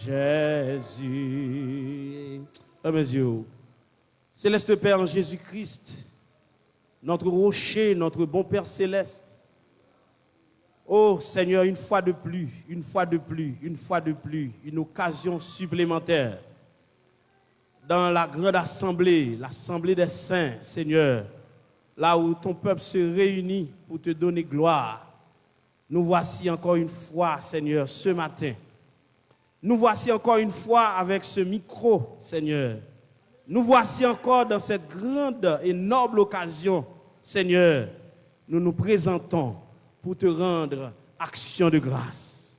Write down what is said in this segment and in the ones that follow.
Jésus. Oh mes yeux. Céleste Père en Jésus-Christ, notre rocher, notre bon Père céleste. Oh Seigneur, une fois de plus, une fois de plus, une fois de plus, une occasion supplémentaire dans la grande assemblée, l'assemblée des saints, Seigneur, là où ton peuple se réunit pour te donner gloire. Nous voici encore une fois, Seigneur, ce matin. Nous voici encore une fois avec ce micro, Seigneur. Nous voici encore dans cette grande et noble occasion, Seigneur. Nous nous présentons pour te rendre action de grâce.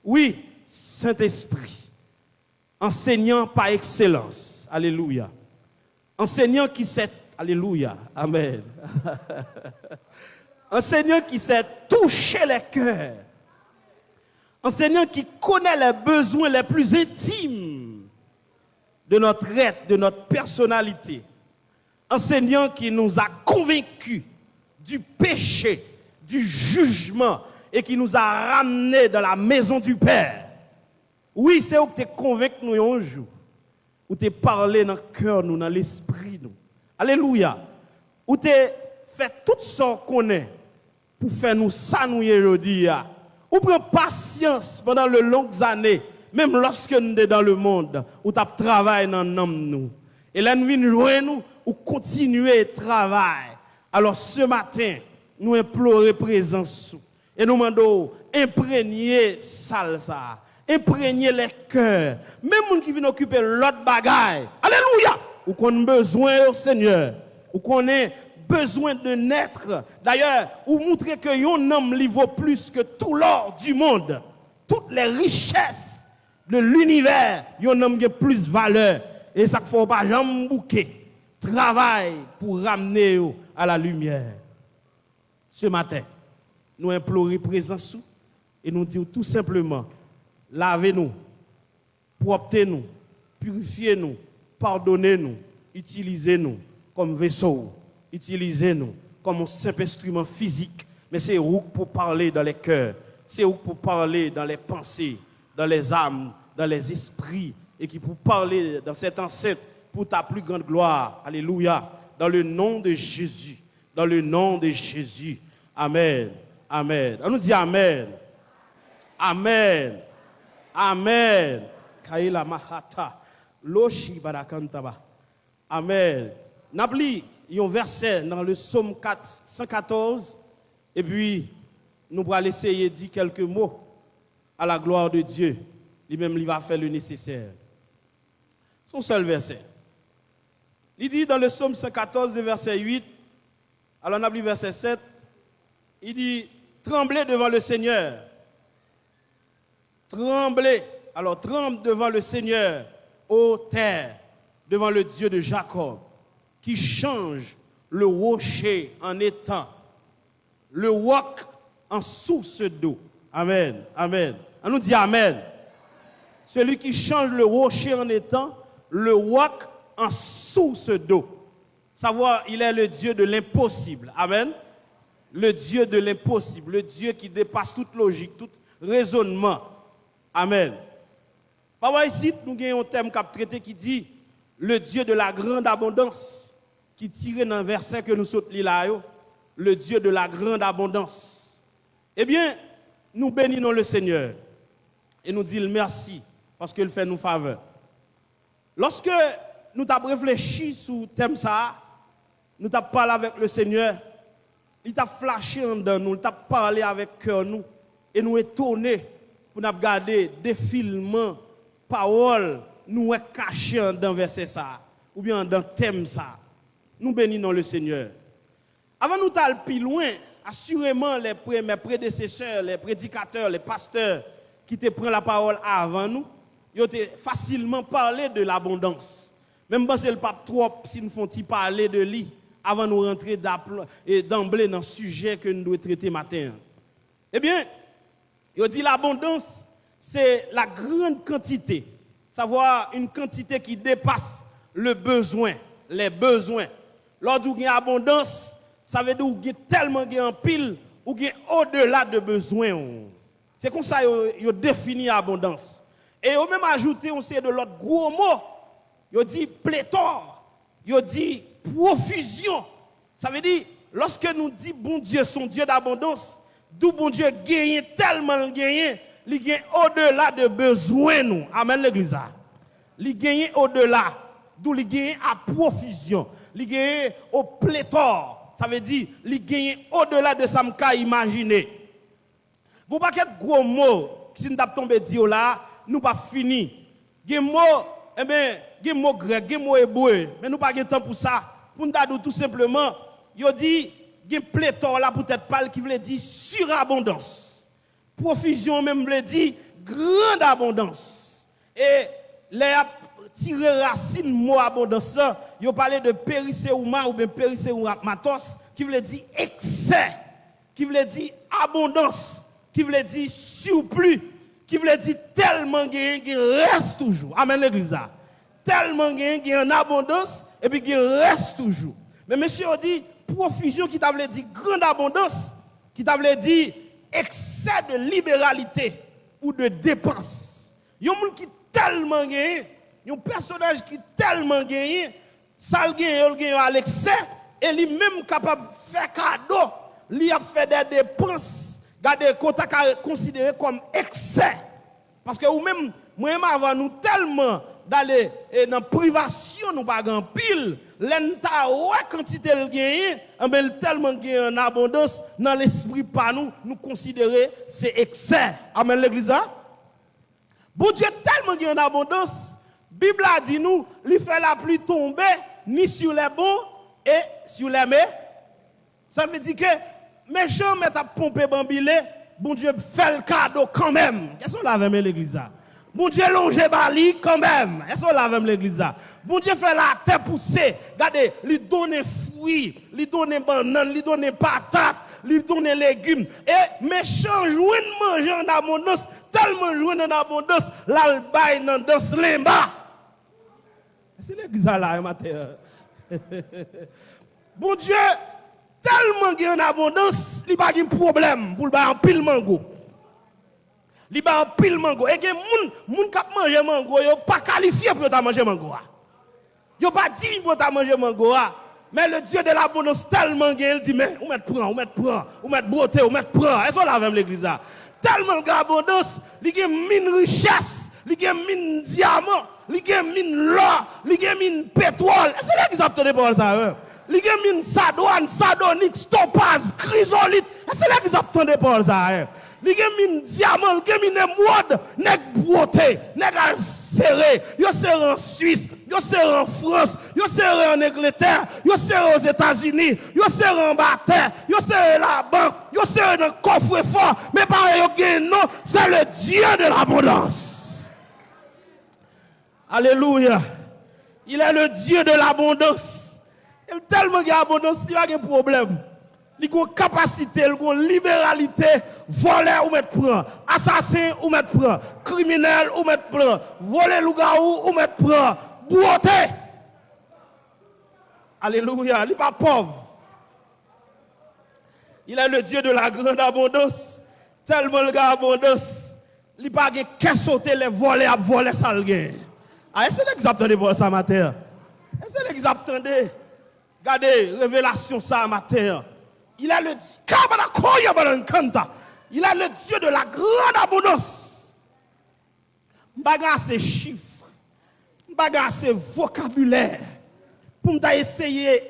Oui, Saint-Esprit, enseignant par excellence. Alléluia. Enseignant qui sait, alléluia, amen. Enseignant qui sait toucher les cœurs. Enseignant qui connaît les besoins les plus intimes de notre être, de notre personnalité. Enseignant qui nous a convaincus du péché, du jugement et qui nous a ramenés dans la maison du Père. Oui, c'est où tu es convaincu nous un jour. Où tu es parlé dans le cœur, nous, dans l'esprit. Nous. Alléluia. Où tu as fait tout ce qu'on est pour faire nous ça nous aujourd'hui. Ou prend patience pendant de longues années, même lorsque nous sommes dans le monde, où tu travailles dans nous. Et là, nous venons jouer nous, ou continuer à travailler. Alors ce matin, nous implorons présence. Et nous demandons imprégner salsa, imprégner les cœurs. Même les gens qui viennent occuper l'autre bagaille. Alléluia! Ou qu'on a besoin au Seigneur. Ou qu'on a besoin de naître. D'ailleurs, ou montrer que un homme lui vaut plus que tout l'or du monde. Toutes les richesses de l'univers, un homme qui a plus valeur. Et ça ne faut pas jamais bouquer. Travail pour ramener à la lumière. Ce matin, nous implorons présence et nous disons tout simplement, lavez-nous, proptez-nous, purifiez-nous, pardonnez-nous, utilisez-nous comme vaisseau, utilisez-nous comme un simple instrument physique, mais c'est où pour parler dans les cœurs, c'est où pour parler dans les pensées, dans les âmes, dans les esprits, et qui pour parler dans cette enceinte pour ta plus grande gloire. Alléluia. Dans le nom de Jésus. Dans le nom de Jésus. Amen. Amen. On nous dit Amen. Amen. Amen. Kaila mahata. Loshi barakantaba. Amen. N'abli, il y a un verset dans le psaume 114. Et puis, nous allons essayer de dire quelques mots à la gloire de Dieu. Lui-même, il va faire le nécessaire. Son seul verset. Il dit dans le psaume 114, verset 8, alors on a lu verset 7, il dit, tremblez devant le Seigneur. Tremblez, alors tremble devant le Seigneur, ô terre, devant le Dieu de Jacob, qui change le rocher en étang, le roc en source d'eau. Amen, amen. On nous dit Amen. Celui qui change le rocher en étang, le roc en source d'eau. Savoir, il est le Dieu de l'impossible. Amen. Le Dieu de l'impossible. Le Dieu qui dépasse toute logique, tout raisonnement. Amen. Par ici, nous avons un thème qu'a traité qui dit le Dieu de la grande abondance, qui tire dans le verset que nous sautons là, le Dieu de la grande abondance. Eh bien, nous bénissons le Seigneur et nous disons merci parce qu'il fait nous faveur. Lorsque nous avons réfléchi sur le thème ça, nous avons parlé avec le Seigneur, il t'a flashé en dedans nous, il t'a parlé avec cœur nous, et nous étonnés pour nous regarder défilement, paroles, nous cachées dans le verset ça, ou bien dans le thème ça. Nous bénissons le Seigneur. Avant nous d'aller plus loin, assurément mes prédécesseurs, les prédicateurs, les pasteurs qui te prennent la parole avant nous, ils ont facilement parlé de l'abondance. Même si le pape trop, si nous font parler de lui, avant de nous rentrer d'emblée dans le sujet que nous devons traiter matin. Eh bien, il dit l'abondance, c'est la grande quantité, savoir une quantité qui dépasse le besoin, les besoins. Lorsqu'il y a abondance, ça veut dire qu'il y a tellement en pile ou qu'il y a au-delà de besoins. C'est comme ça qu'il définit l'abondance. Et on même ajouté on sait de l'autre gros mot. Il dit pléthore, il dit profusion. Ça veut dire lorsque nous dit bon Dieu son Dieu d'abondance, d'où bon Dieu gagne tellement gagne, il gagne au-delà de besoin nous. Amen l'église. Il gagne au-delà, d'où il gagne à profusion, il gagne au pléthore. Ça veut dire il gagne au-delà de ça m'ka imaginer. Vous pas qu'être gros mot si nous t'a tombé dire là, nous pas fini. Gen mot gen mot grec, gen mot hébreu, mais nous pas de temps pour ça. Pour nous dire tout simplement, yo dit gen pléthore là peut-être pas qui veut dire surabondance. Profusion même veut dire grande abondance. Et les tiré racine mot abondance, yo parlé de périséouma ou bien périséoumatos qui veut dire excès, qui veut dire abondance, qui veut dire surplus, qui veut dire tellement gain qui reste toujours. Amen l'église là. Tellement gain qui en abondance et puis qui reste toujours. Mais monsieur on dit profusion qui t'a veut dire grande abondance, qui t'a veut dire excès de libéralité ou de dépense. Yon moun qui tellement gain, un personnage qui tellement gain, ça gagne à l'excès et lui même capable de faire cadeau, lui a fait des dépenses, garder contact considéré comme excès. Parce que ou même moi-même avant nous tellement d'aller dans privation nous pas grand pile, l'enta ouais quantité le gagne, mais tellement gagne en abondance dans l'esprit pas nous considérer c'est excès. Amen l'église. Bon Dieu tellement gagne en abondance, Bible a dit nous, il fait la pluie tomber ni sur les bons et sur les méchants. Ça veut dire que méchant met à pomper bambilé, bon Dieu fait le cadeau quand même. Qu'est-ce qu'on l'a avec l'église? Bon Dieu longe bali quand même. Qu'est-ce qu'on l'a avec l'église? Bon Dieu fait la terre pousser. Regardez, lui donne fruits, lui donne banane, lui donne patates, lui donne légumes. Et méchant joue manger en abondance, tellement joue en abondance, l'albaï dans danse limba. C'est l'église là, matin. Bon Dieu, tellement en abondance, il n'y a pas de problème pour le en pile mango. Il y a un pile mango. Et que les gens qui mangent mango, ils ne sont pas qualifiés pour manger mango. Ils ne sont pas dignes pour manger mango. Mais le Dieu de l'abondance tellement il dit, mais on met prend, on met beauté, on met prend. Est-ce qu'on l'a avec l'église? Tellement d'abondance, il y a une richesse, il y a une diamant, il y a une l'or, il y a une pétrole. Est-ce que l'église a obtenu pour ça? Il y a une sadouane, sadonite, topaz, chrysolite. Est-ce que l'église a obtenu pour ça? Il y a un diamant, il y a une émeraude, nèg beauté, nèg serré, yo serré en Suisse, yo serré en France, yo serré en Angleterre, yo serré aux États-Unis, yo serré en bataille, yo serré la banque, yo serré dans le coffre-fort, mais pareil yo gagne non, c'est le Dieu de l'abondance. Alléluia. Il est le Dieu de l'abondance. Il est tellement d'abondance, il n'y a pas de problème. Il a une capacité, il a une libéralité, voler ou mettre prendre, assassin ou mettre prendre, criminel ou mettre prendre, voler loup-garou ou mettre prendre, beauté. Alléluia, il n'est pas pauvre. Il est le Dieu de la grande abondance, tellement le gars abondance, il n'a pas qu'à sauter les volets à voler ça le gars. Ah, est-ce que l'exactez pour ça matin? Est-ce que l'exactez? Regardez, révélation ça matin. Il a le Dieu de la grande abondance. Bagarre ses chiffres, bagarre ses vocabulaire. Pour essayer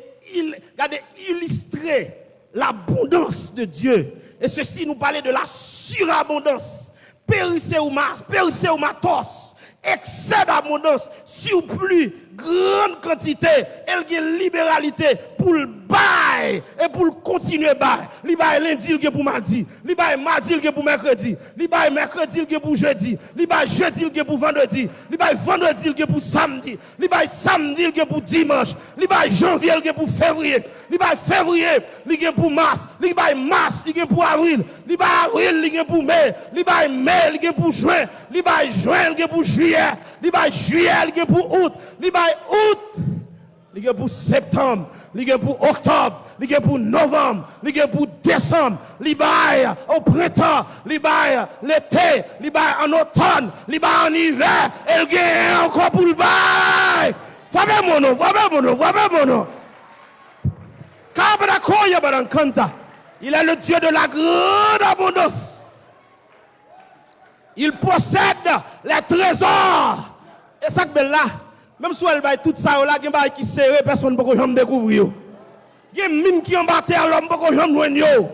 d'illustrer l'abondance de Dieu. Et ceci nous parlait de la surabondance. Périséoumatos, excès d'abondance, surplus, grande quantité, elle a une libéralité pour le bail et pour le continuer bail. Il bail lundi pour mardi, il bail mardi pour mercredi, il bail mercredi pour jeudi, il bail jeudi pour vendredi, il bail vendredi pour samedi, il bail samedi pour dimanche, il bail janvier pour février, il bail février pour mars, il bail mars pour avril, il bail avril pour mai, il bail mai pour juin, il bail juin pour juillet, il bail juillet pour août, il bail août il est pour septembre, il est pour octobre, il est pour novembre, il est pour décembre, il baille au printemps, il baille l'été, il baille en automne, il baille en hiver, et il est encore pour le bail. Voyez mon nom. Il est le Dieu de la grande abondance. Il possède les trésors. Et ça que là, même si elle va tout ça, il y a qui serré, personne ne peut jamais découvrir. Il y a mine qui en battent à l'homme, il jamais joindre.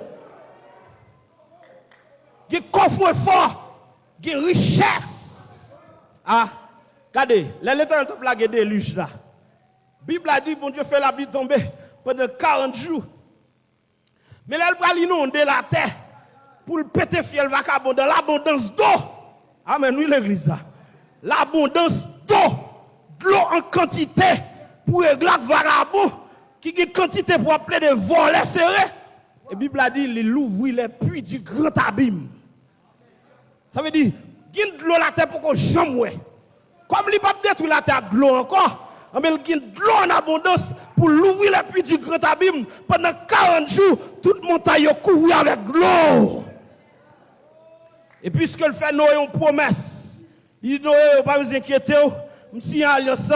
Il y a coffre fort, il y a richesse. Ah, regardez, les lettres de la déluge là. La Bible a dit, bon Dieu fait la pluie tomber pendant 40 jours. Mais là, elle va inonder la terre pour le péter fiel vagabond dans l'abondance d'eau. Amen, oui, l'église là. L'abondance d'eau, de l'eau en quantité pour régler le vagabond qui a une quantité pour appeler des volets serrés. Et la Bible a dit, il ouvre les puits du grand abîme. Ça veut dire, il y a de l'eau la terre pour qu'on jamais. Comme il ne peut pas détruire la terre de l'eau encore, mais il y a de l'eau en abondance pour l'ouvrir les puits du grand abîme. Pendant 40 jours, toute montagne est couverte avec de l'eau. Et puisque le fait Noé une promesse, il dit Noé, pas vous inquiéter, si en alliance, je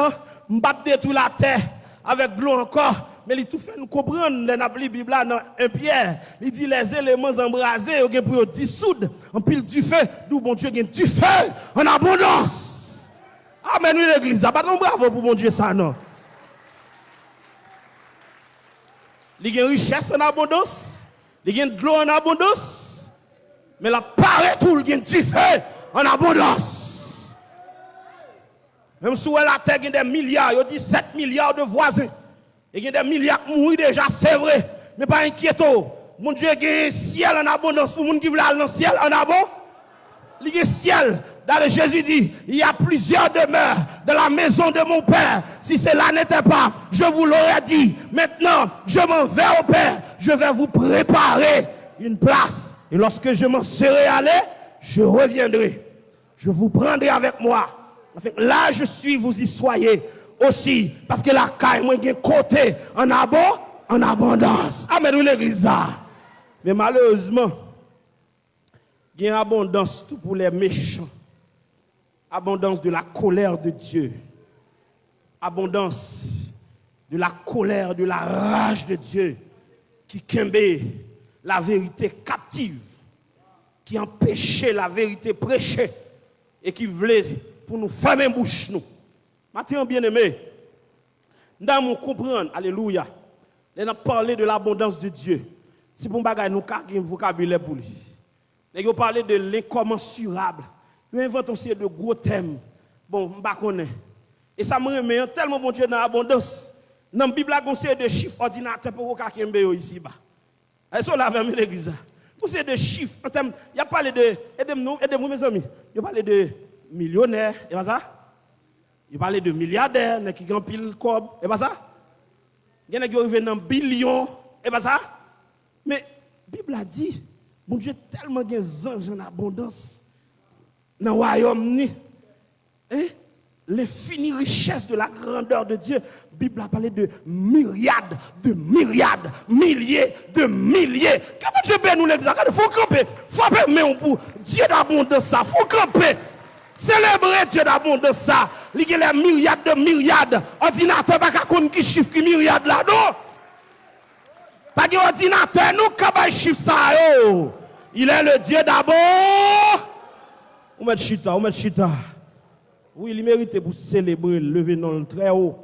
ne vais pas détruire la terre avec de l'eau encore. Mais il tout fait nous comprendre, dans la Bible dans 1 Pierre, il dit les éléments embrasés, ils pour dissoudre en pile du feu, d'où bon Dieu gagne du feu en abondance. Amen, oui, l'église, pas de bravo pour bon Dieu ça, non. Il y a une richesse en abondance, il y a de l'eau en abondance, mais la paraît tout, il y a du feu en abondance. Même si la terre a des milliards, il y a 17 milliards de voisins. Il y a des milliards qui mourent déjà, c'est vrai. Mais pas inquiétons. Mon Dieu, il y a un ciel en abondance pour les gens qui veulent aller dans le ciel en abondance. Il y a un ciel. Dans Jésus dit, il y a plusieurs demeures dans la maison de mon Père. Si cela n'était pas, je vous l'aurais dit. Maintenant, je m'en vais au Père. Je vais vous préparer une place. Et lorsque je m'en serai allé, je reviendrai. Je vous prendrai avec moi. Là, je suis, vous y soyez aussi. Parce que la caille, moi, j'ai côté en abondance. Amen, l'église. Mais malheureusement, il y a une abondance tout pour les méchants. Abondance de la colère de Dieu. Abondance de la colère, de la rage de Dieu qui kembe la vérité captive, qui empêchait la vérité prêchée et qui voulait pour nous fermer bouche nous. Maintenant, bien aimé, nous devons comprendre, alléluia, nous avons parlé de l'abondance de Dieu. C'est pour nous avons un vocabulaire pour lui. Nous avons parlé de l'incommensurable. Nous inventons aussi de gros thèmes. Bon, je ne connais pas. Et ça me remet tellement bon Dieu dans l'abondance. Dans la Bible, il y a un série de chiffres ordinateurs pour vous ici. Est-ce que vous avez mis l'église? Vous savez des chiffres. Il y a parlé de. Aidez-moi, mes amis. Il y a parlé de millionnaires. Et pas ça? Il parle de milliardaires qui ont pile cob. Et pas ça? Il y en a qui arrivent dans billions. Et pas ça? Mais la Bible a dit, mon Dieu, tellement de anges en abondance. Dans le royaume, l'infinie richesse de la grandeur de Dieu. La Bible a parlé de myriades, milliers de milliers. Comment Dieu bénit nous l'exemple? Il faut camper. Il faut faire pour Dieu d'abondance. Il faut camper. Célébrer Dieu d'abondance. Ça. Il y a les milliards. Ordinateur, pas qu'on qui chiffre qui milliards là, non? Pas d'ordinateur, nous, qui chiffre ça. Il est le Dieu d'abord. On met chita. Oui, il mérite pour célébrer, lever non très haut.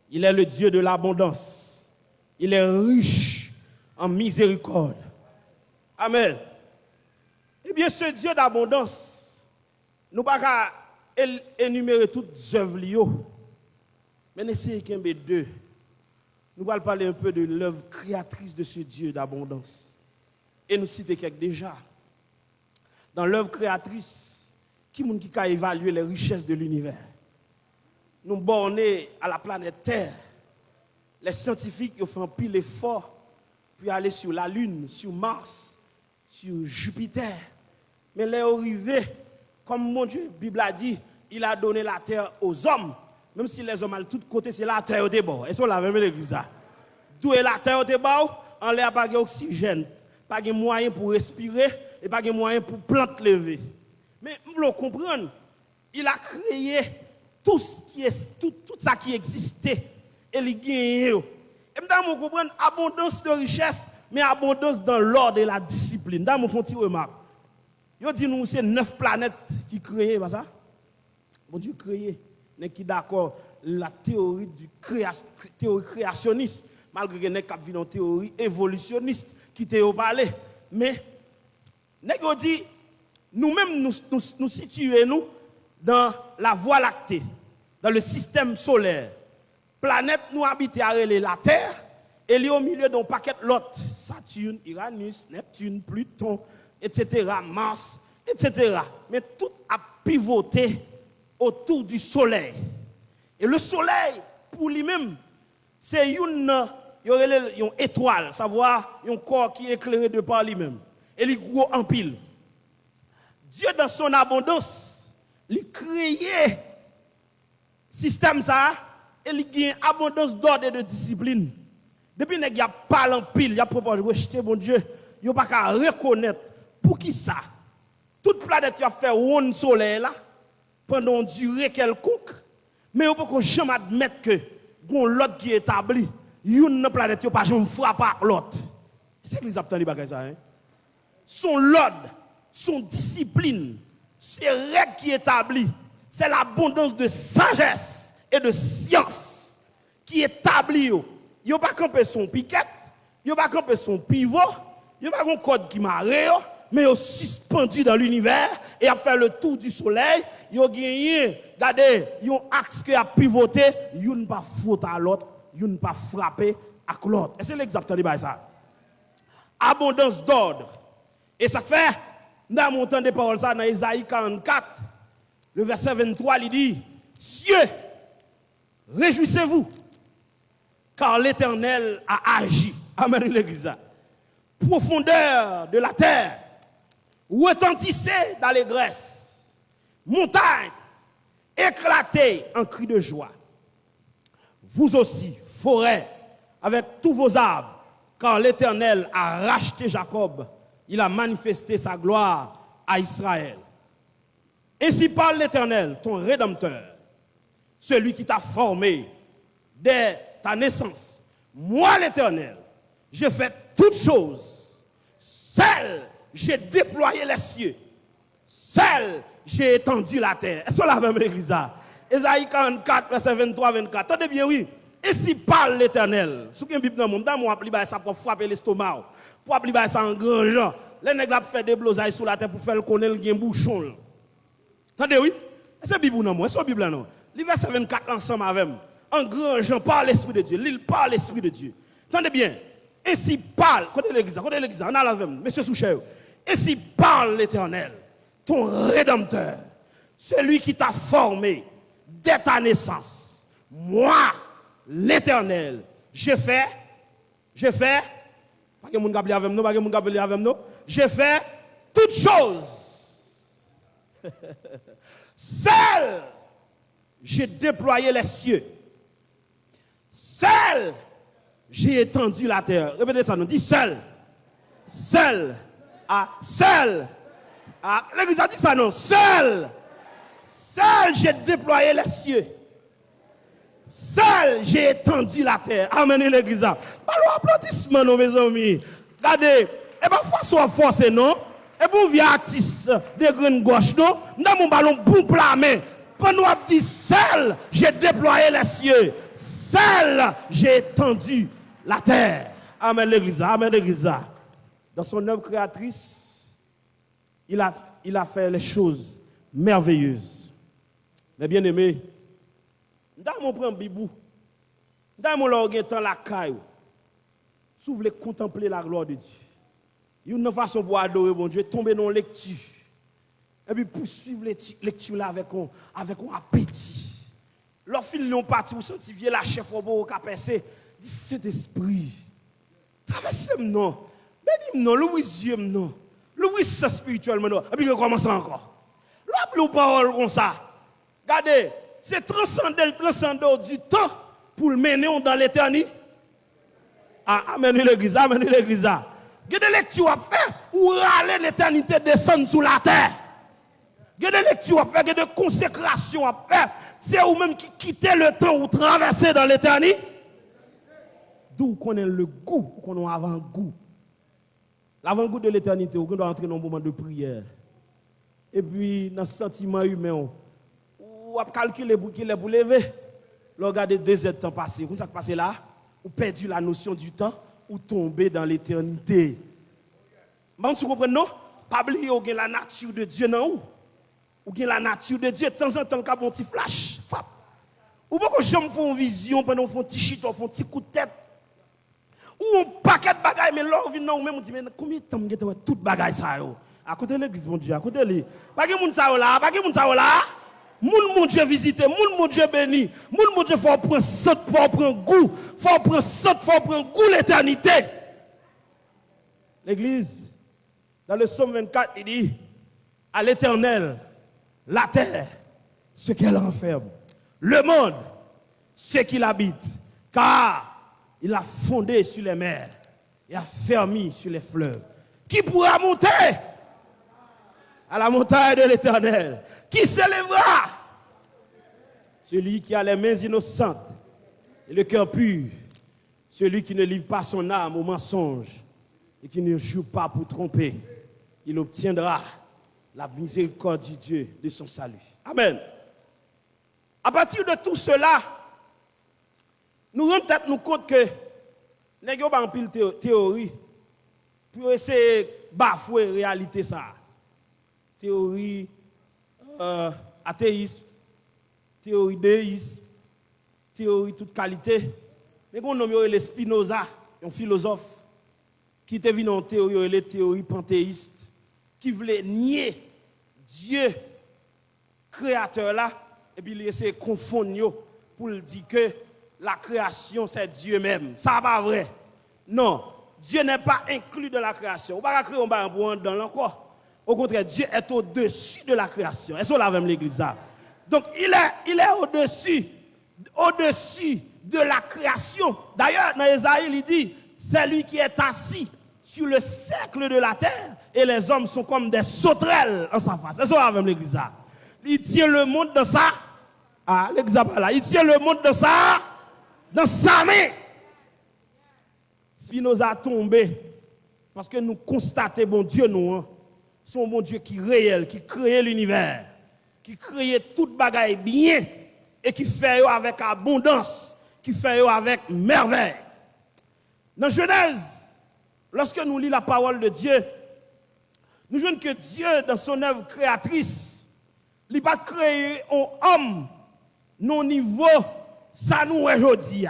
Il est le Dieu de l'abondance. Il est riche en miséricorde. Amen. Eh bien, ce Dieu d'abondance, nous ne pouvons pas énumérer toutes les œuvres. Mais essayez qu'il y ait deux. Nous allons parler un peu de l'œuvre créatrice de ce Dieu d'abondance. Et nous citer quelques déjà. Dans l'œuvre créatrice, qui a évalué les richesses de l'univers? Nous bornés à la planète Terre. Les scientifiques ont fait un pile effort pour aller sur la Lune, sur Mars, sur Jupiter. Mais les arrivés, comme mon Dieu, la Bible a dit, il a donné la terre aux hommes. même si les hommes à tous côtés, c'est la terre au débat. Et c'est la même l'église. D'où est la terre au débat, en l'air pas d'oxygène, pas de moyen pour respirer et pas de moyen pour plantes lever. Mais vous le comprenez, il a créé tout ça qui existait et il a gagné. Et vous comprenez, abondance de richesse, mais abondance dans l'ordre et la discipline. Dans mon font une remarque. Yo dit nous c'est 9 planètes qui créent, pas ça? Bon Dieu créé. N'est qui d'accord la théorie du théorie créationniste, malgré que n'est cap une théorie évolutionniste qui t'est parlé. Mais n'est dit nous-mêmes nous situons dans la Voie lactée, dans le système solaire. Planète nous habite à la Terre et il est au milieu d'un paquet l'autre. Saturne, Uranus, Neptune, Pluton, etc., Mars, etc. Mais tout a pivoté autour du soleil. Et le soleil, pour lui-même, c'est une étoile, savoir un corps qui est éclairé de par lui-même. Et il est gros en pile. Dieu, dans son abondance, il crée système ça, et il a une abondance d'ordre et de discipline. Depuis qu'il n'y a pas en pile, il y a proposé rejeter mon Dieu, il n'y a pas qu'à reconnaître pour qui ça. Toute planète a fait un soleil là, pendant une durée quelconque, mais on ne peut jamais admettre que l'autre qui est établi, une planète n'a pas jamais frappé l'autre. C'est que les habitants de ça. Son l'ordre, son discipline, ses règles qui établissent, c'est l'abondance de sagesse et de science qui établit. Il n'y a pas campé son piquet, il n'y a pas campé son pivot, il n'y a pas un code qui marre, mais il est suspendu dans l'univers et a fait le tour du soleil. Il a gagné, regardez, il y a un axe qui a pivoté, il n'a pas faute à l'autre, il n'a pas frappé à l'autre. Et c'est l'exact de ça. Abondance d'ordre. Et ça fait, dans mon temps de parole, ça, dans Isaïe 44, le verset 23, il dit, cieux, réjouissez-vous, car l'Éternel a agi. Amen, l'église. Profondeur de la terre, retentissez d'allégresse. Montagne, éclatez en cris de joie. Vous aussi, forêt, avec tous vos arbres, car l'Éternel a racheté Jacob, il a manifesté sa gloire à Israël. Ainsi parle l'Éternel, ton Rédempteur, celui qui t'a formé dès ta naissance. Moi, l'Éternel, j'ai fait toutes choses. Seul, j'ai déployé les cieux. Seul, j'ai étendu la terre. Est-ce que la même église là? Esaïe 44, verset 23-24. Attendez bien, oui. Ainsi parle l'Éternel. Ce qui est dans mon monde, ça pour frapper l'estomac. Pour appliquer ça en grand gens. Les nègres fait des blosailles sur la terre pour faire le connaître le bouchon. Attendez, oui. C'est Bible non, moi. C'est Bible non. Le verset 24 ensemble avec moi. En grand gens par l'Esprit de Dieu. L'île par l'Esprit de Dieu. Attendez bien. Ainsi parle. Côté l'église, on a la même. Monsieur Soucher. Ainsi parle l'Éternel, ton Rédempteur, celui qui t'a formé dès ta naissance. Moi, l'Éternel, j'ai fait, pas que mon gars avec nous, j'ai fait toutes choses. Seul, j'ai déployé les cieux. Seul, j'ai étendu la terre. Répétez ça, nous dit seul. Seul. Ah, seul. Ah, l'église a dit ça, non. Seul. Seul, j'ai déployé les cieux. Seul, j'ai étendu la terre. Amen, l'église. Parlons applaudissement, mes amis. Regardez, et parfois, soit forcé, non? Et pour via artiste de grande gauche, non? Dans mon ballon, boum, plamé. Pendant qu'on dit seul, j'ai déployé les cieux. Seul, j'ai étendu la terre. Amen, l'église. Amen, l'église. Dans son œuvre créatrice, il a fait les choses merveilleuses. Mais bien aimé, dans mon prend bibou, dans mon lorguin temps la caille, si vous voulez contempler la gloire de Dieu, il y a une façon pour adorer mon Dieu, tomber dans la lecture. Et puis poursuivre la lecture là avec un appétit. Lorsqu'ils l'ont parti, vous sentez la chef au beau capacé, dit cet esprit. Traversez non. Mais non, l'ouvrir Dieu non. L'ouvrir ça spirituellement non. Et puis je commence encore. L'ouvrir parole comme ça. Regardez, c'est transcender le transcendant du temps pour le mener dans l'éternité. Amen l'église, amen l'église. Il y a des lectures à faire ou râler l'éternité descendre sous la terre. Il y a des lectures à faire, il y a des consécrations à faire. C'est vous-même qui quittez le temps ou traversez dans l'éternité. D'où qu'on ait le goût, qu'on a avant-goût. L'avant-goût de l'éternité, on doit entrer dans un moment de prière. Et puis, dans ce sentiment humain, on va calculer pour qu'il est pour lever. Regardez 2 heures de temps passé. Comment ça passe là? Ou perdu la notion du temps, ou tomber dans l'éternité. Mais vous comprenez, non? Pas oublier ou la nature de Dieu, non? Ou la nature de Dieu, de temps en temps, quand on petit flash, ou beaucoup de gens font une vision pendant qu'on font un petit chit, on font un petit coup de tête. Ou un paquet de bagailles, mais là, on vient non, même on dit, mais combien de temps vous avez tout bagaille ça? À côté de l'église, mon Dieu, à côté de l'église. Pas que moun sa là, pas que moun sa là. Mon Dieu visiter, mon Dieu béni, mon Dieu faut prendre saute, faut prendre goût, faut prendre saute, faut prendre goût l'éternité. L'église, dans le psaume 24, il dit, à l'éternel, la terre, ce qu'elle renferme, le monde, ce qu'il habite, car il a fondé sur les mers et a fermé sur les fleuves. Qui pourra monter à la montagne de l'éternel? Qui s'élèvera? Celui qui a les mains innocentes et le cœur pur, celui qui ne livre pas son âme au mensonge et qui ne joue pas pour tromper, il obtiendra la miséricorde du Dieu de son salut. Amen. À partir de tout cela, nous rendons peut-être nous compte que nous n'avons pas pile théorie pour essayer de bafouer la réalité. Ça. Théorie athéisme, théorie déisme, théorie toute qualité. Mais on nomme le Spinoza, un philosophe, qui était venu en théorie, les théories panthéistes, qui voulait nier Dieu créateur là, et puis il essaie de confondre pour dire que la création c'est Dieu même. Ça n'est pas vrai. Non, Dieu n'est pas inclus dans la création. On ne peut pas créer un bon dans l'encore. Au contraire, Dieu est au-dessus de la création. Est-ce que là même l'église là? Donc il est au-dessus de la création. D'ailleurs, dans Ésaïe, il dit, c'est lui qui est assis sur le cercle de la terre et les hommes sont comme des sauterelles en sa face. Est-ce que là même l'église là? Il tient le monde dans ça. Ah, l'église là. Il tient le monde dans ça. Dans sa main. Spinoza a tombé parce que nous constatons, bon Dieu, nous, c'est un bon Dieu qui est réel, qui crée l'univers, qui crée toute bagaille bien et qui fait avec abondance, qui fait avec merveille. Dans Genèse, lorsque nous lisons la parole de Dieu, nous voyons que Dieu, dans son œuvre créatrice, il n'a pas créé un homme non niveau, ça nous est aujourd'hui.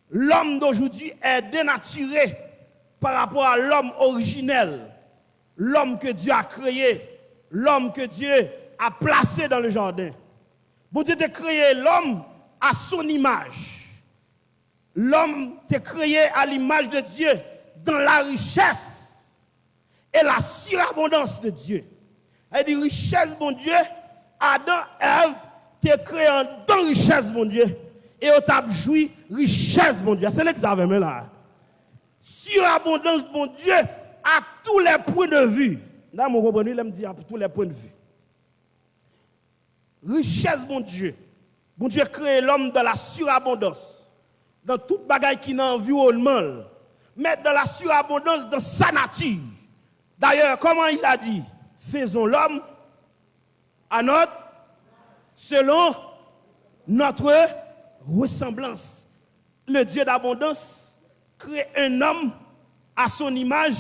L'homme d'aujourd'hui est dénaturé par rapport à l'homme originel. L'homme que Dieu a créé, l'homme que Dieu a placé dans le jardin. Bon Dieu a créé l'homme à son image. L'homme a créé à l'image de Dieu dans la richesse et la surabondance de Dieu. Elle dit richesse, mon Dieu, Adam, Ève, t'es créé dans richesse, mon Dieu, et on t'a joui richesse, mon Dieu. C'est l'examen là. Surabondance, mon Dieu, à tous les points de vue. Là, mon compagnon, il me dit à tous les points de vue. Richesse, mon Dieu. Mon Dieu crée l'homme dans la surabondance. Dans toute bagaille qui n'a environnement. Mais dans la surabondance, dans sa nature. D'ailleurs, comment il a dit? Faisons l'homme à notre, selon notre ressemblance. Le Dieu d'abondance crée un homme à son image.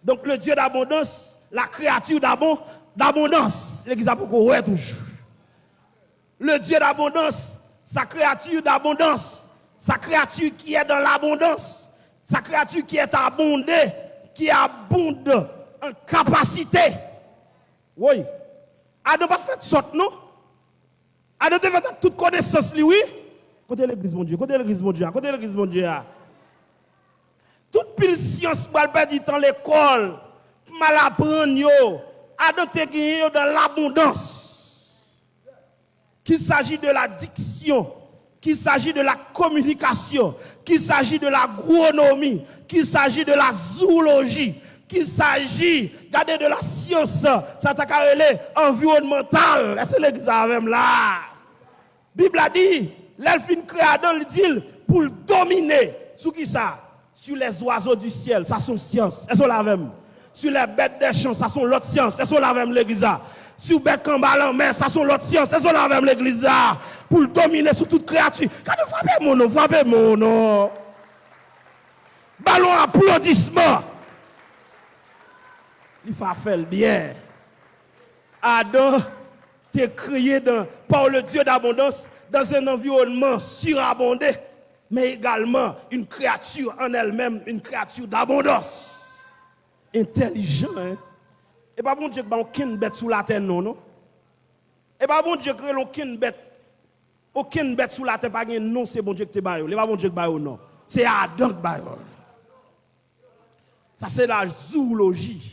Donc le Dieu d'abondance, la créature d'abondance. L'église a beaucoup toujours. Le Dieu d'abondance, sa créature d'abondance, sa créature qui est dans l'abondance, sa créature qui est abondée, qui abonde en capacité. Oui. Adam pas fait sorte, non? Adam devait faire toute connaissance, lui, oui? Côté l'église, mon Dieu, côté l'église, mon Dieu, côté l'église, mon Dieu. Toute pile science, mal perdu dans l'école, mal apprendre, Adam te gagné dans l'abondance. qu'il s'agit de la diction, qu'il s'agit de la communication, qu'il s'agit de l'agronomie, qu'il s'agit de la zoologie, qu'il s'agit, regardez, de la science, ça t'a carré environnementale. Est-ce que l'église a même là? La Bible a dit, l'elfine créateur, il dit, pour dominer, sur qui ça? Sur les oiseaux du ciel, ça sont sciences. Est-ce que la même? Sur les bêtes des champs, ça sont l'autre science. Est-ce que la même l'église a? Sur les bêtes cambales en mer, ça sont l'autre science. Est-ce que la même l'église a? Pour dominer sur toute créature. Quand vous frappez mon nom, ballon applaudissement. Il faut faire le bien. Adam t'es créé par le Dieu d'abondance dans un environnement surabondé, mais également une créature en elle-même, une créature d'abondance. Intelligent, hein? Et pas bon Dieu que aucune bête sous la terre, non? Et pas bon Dieu que aucune bête sous la terre, pas de nom, c'est bon Dieu que tu baillé. C'est pas bon Dieu que baillé, non. C'est Adam qui baillé. Ça, c'est la zoologie.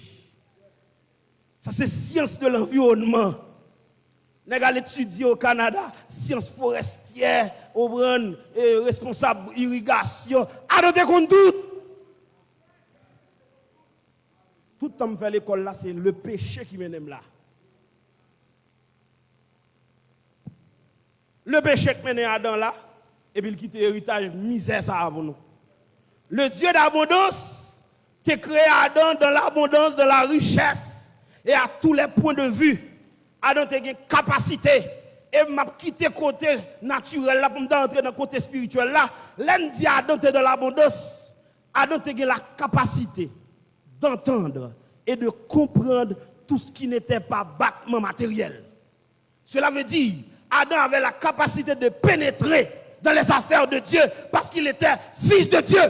Ça, c'est science de l'environnement. Nous avons étudié au Canada, sciences forestières, responsable irrigation. Adoptez qu'on doute. Tout le temps que je fais l'école là, c'est le péché qui mène là. Le péché qui mène Adam là, et puis il quitte l'héritage misère ça pour nous. Le Dieu d'abondance, qui créé Adam dans l'abondance, de la richesse. Et à tous les points de vue, Adam a une capacité. Et m'a quitté côté naturel là pour m'entrer dans le côté spirituel là. L'un dit Adam est dans l'abondance. Adam a la capacité d'entendre et de comprendre tout ce qui n'était pas battement matériel. Cela veut dire Adam avait la capacité de pénétrer dans les affaires de Dieu parce qu'il était fils de Dieu.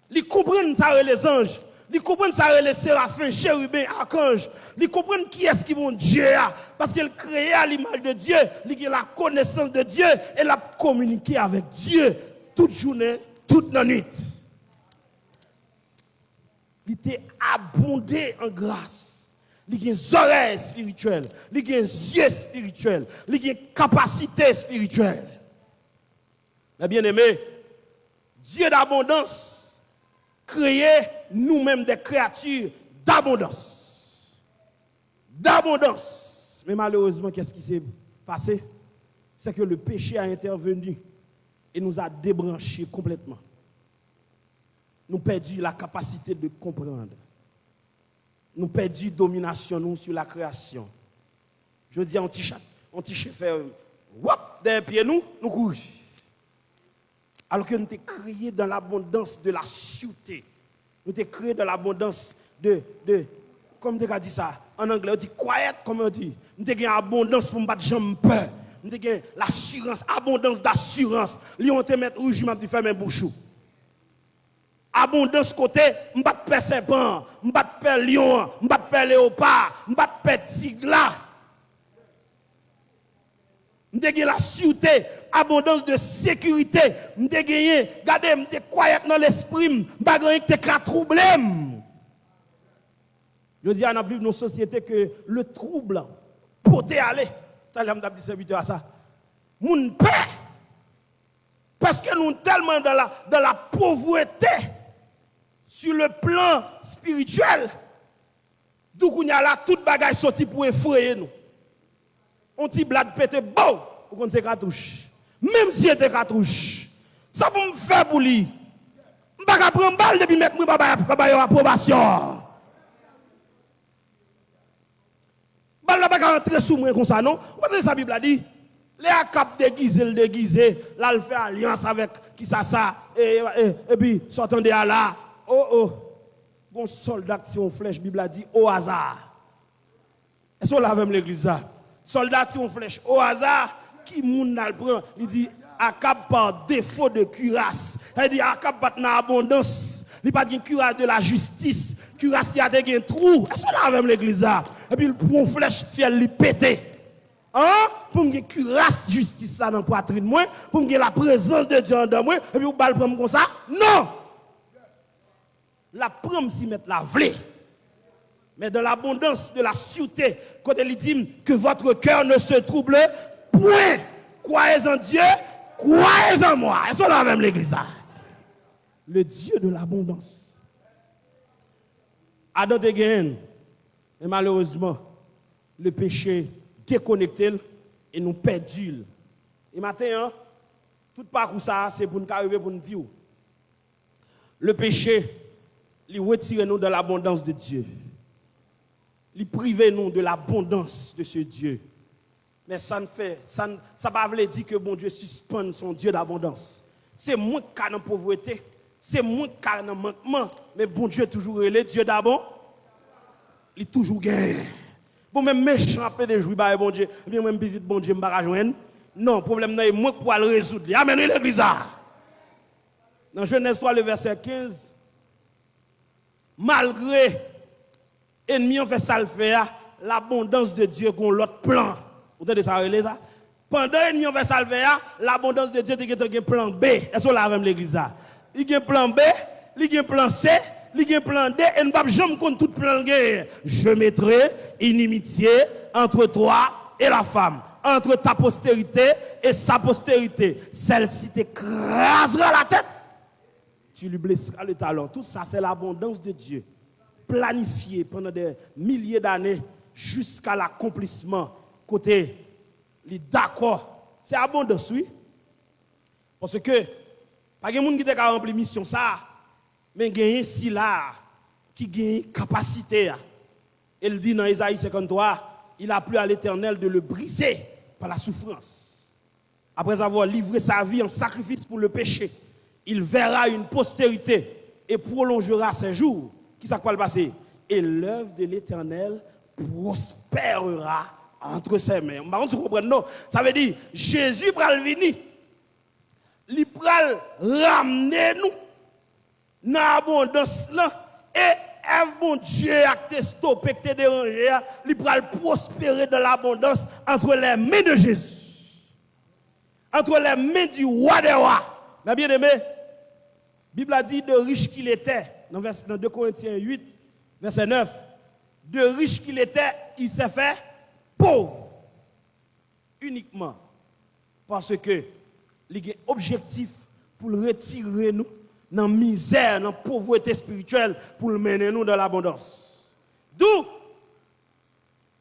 Il comprend ça les anges. Ils comprennent ça, les séraphins, chérubins, archanges. Ils comprennent qui est-ce qui vont Dieu. Parce qu'il créé à l'image de Dieu. Il a la connaissance de Dieu. Et il a communiqué avec Dieu toute journée, toute la nuit. Il était abondé en grâce. Il a des oreilles spirituelles. Il a des yeux spirituels. Il a des capacités spirituelles. Mais bien aimé, Dieu d'abondance créer nous-mêmes des créatures d'abondance. D'abondance. Mais malheureusement, qu'est-ce qui s'est passé? C'est que le péché a intervenu et nous a débranchés complètement. Nous perdu la capacité de comprendre. Nous perdu domination nous, sur la création. Je dis, on t'y fait des pieds nous courons. Alors que nous sommes créés dans l'abondance de la sûreté. Nous sommes créés dans l'abondance comme tu as dit ça, en anglais, on dit quiet, comme on dit. Nous sommes en abondance pour ne pas jamais peur. Nous sommes l'assurance, abondance d'assurance. Lion te mettre rouge, je faire mes bouchons. Abondance côté, je ne pas peur serpent, je ne pas peur lion, je ne pas peur léopard, je ne pas peur tigre. Nous avons la sûreté, abondance de sécurité. Nous avons gagné, regardez, nous sommes quiet dans l'esprit, nous n'avons pas de trouble. Je dis à nous vivre dans une société que le trouble, pour te aller, tu as dit serviteur à ça, nous paix. Parce que nous sommes tellement dans la pauvreté sur le plan spirituel. D'où qu'on y a là, toute bagaille sortie pour effrayer nous. On dit blade pété bon pour qu'on se cartouche. Même si c'était cartouche. Ça pour me faire pour lui. Je ne vais pas prendre balle depuis mettre moi pas approbation. Balle n'a pas rentrer sous moi comme ça non. Vous voyez ça Bible a dit les cap déguisé, là il fait alliance avec qui ça et puis sortant de là. Oh. Bon soldat qui ont flèche Bible a dit au hasard. Est-ce qu'on l'a même l'église là? Soldat qui ont flèche au hasard, qui moun nan prend, il dit Akab par défaut de cuirasse. Il dit Akab pas dans abondance, il pas de cuirasse de la justice, cuirasse il y a des trous. Est-ce qu'on a même l'église là? Et puis il prend flèche fiel li pété. Hein? Pour me cuirasse justice ça dans poitrine moi, pour me la présence de Dieu dans moi, et puis vous balle prendre comme ça? Non. La prendre si mettre la vlé. mais dans l'abondance de la sûreté, quand il dit que votre cœur ne se trouble point. Croyez en Dieu, croyez en moi. Et ça, là même l'église. Le Dieu de l'abondance. Adam te gagne. Et malheureusement, le péché déconnecté et nous perdu. Et maintenant, tout parcours ça, c'est pour nous arriver pour nous dire. Le péché, il retire nous de l'abondance de Dieu. Il prive nous de l'abondance de ce Dieu. Mais ça ne fait, ça ne pas veut dire que bon Dieu suspend son Dieu d'abondance. C'est moins qu'à dans pauvreté, c'est moins qu'à dans manquement, mais bon Dieu toujours le Dieu d'abondance. Il toujours gagne. Bon même méchant après de jouer par bon Dieu, bien même visite bon Dieu m'pa joindre. Non, problème n'est moins pour le résoudre. Amen l'église. Dans Genèse 3 le verset 15, malgré ennemi ont fait ça le faire, l'abondance de Dieu qu'on l'autre plan. Vous entendez ça relé ça? Pendant ennemi ont fait ça le faire, l'abondance de Dieu est un plan B. Est-ce que là avec l'église ça? Il y a un plan B, il y a un plan C, il y a un plan D et nous pas jamais contre tout plan guerre. Je mettrai inimitié entre toi et la femme, entre ta postérité et sa postérité. Celle-ci t'écrasera la tête. Tu lui blesseras le talon. Tout ça, c'est l'abondance de Dieu. Planifié pendant des milliers d'années jusqu'à l'accomplissement. Côté, d'accord. C'est abondance, oui. Parce que, pas de monde qui a rempli mission ça, mais il y a si là, qui a capacité. Il dit dans Isaïe 53, il a plu à l'Éternel de le briser par la souffrance. Après avoir livré sa vie en sacrifice pour le péché, il verra une postérité et prolongera ses jours. Qui ça va le passer? Et l'œuvre de l'Éternel prospérera entre ses mains. Par contre, vous comprenez, non? Ça veut dire, Jésus va venir. Il va ramener nous dans l'abondance là. Et bon Dieu a te stoppé, te dérangé, il va prospérer dans l'abondance entre les mains de Jésus. Entre les mains du roi des rois. Mais bien aimé, la Bible a dit de riche qu'il était, dans 2 Corinthiens 8, verset 9, de riche qu'il était, il s'est fait pauvre. Uniquement parce que il a un objectif pour le retirer nous dans la misère, dans la pauvreté spirituelle, pour le mener nous dans l'abondance. D'où,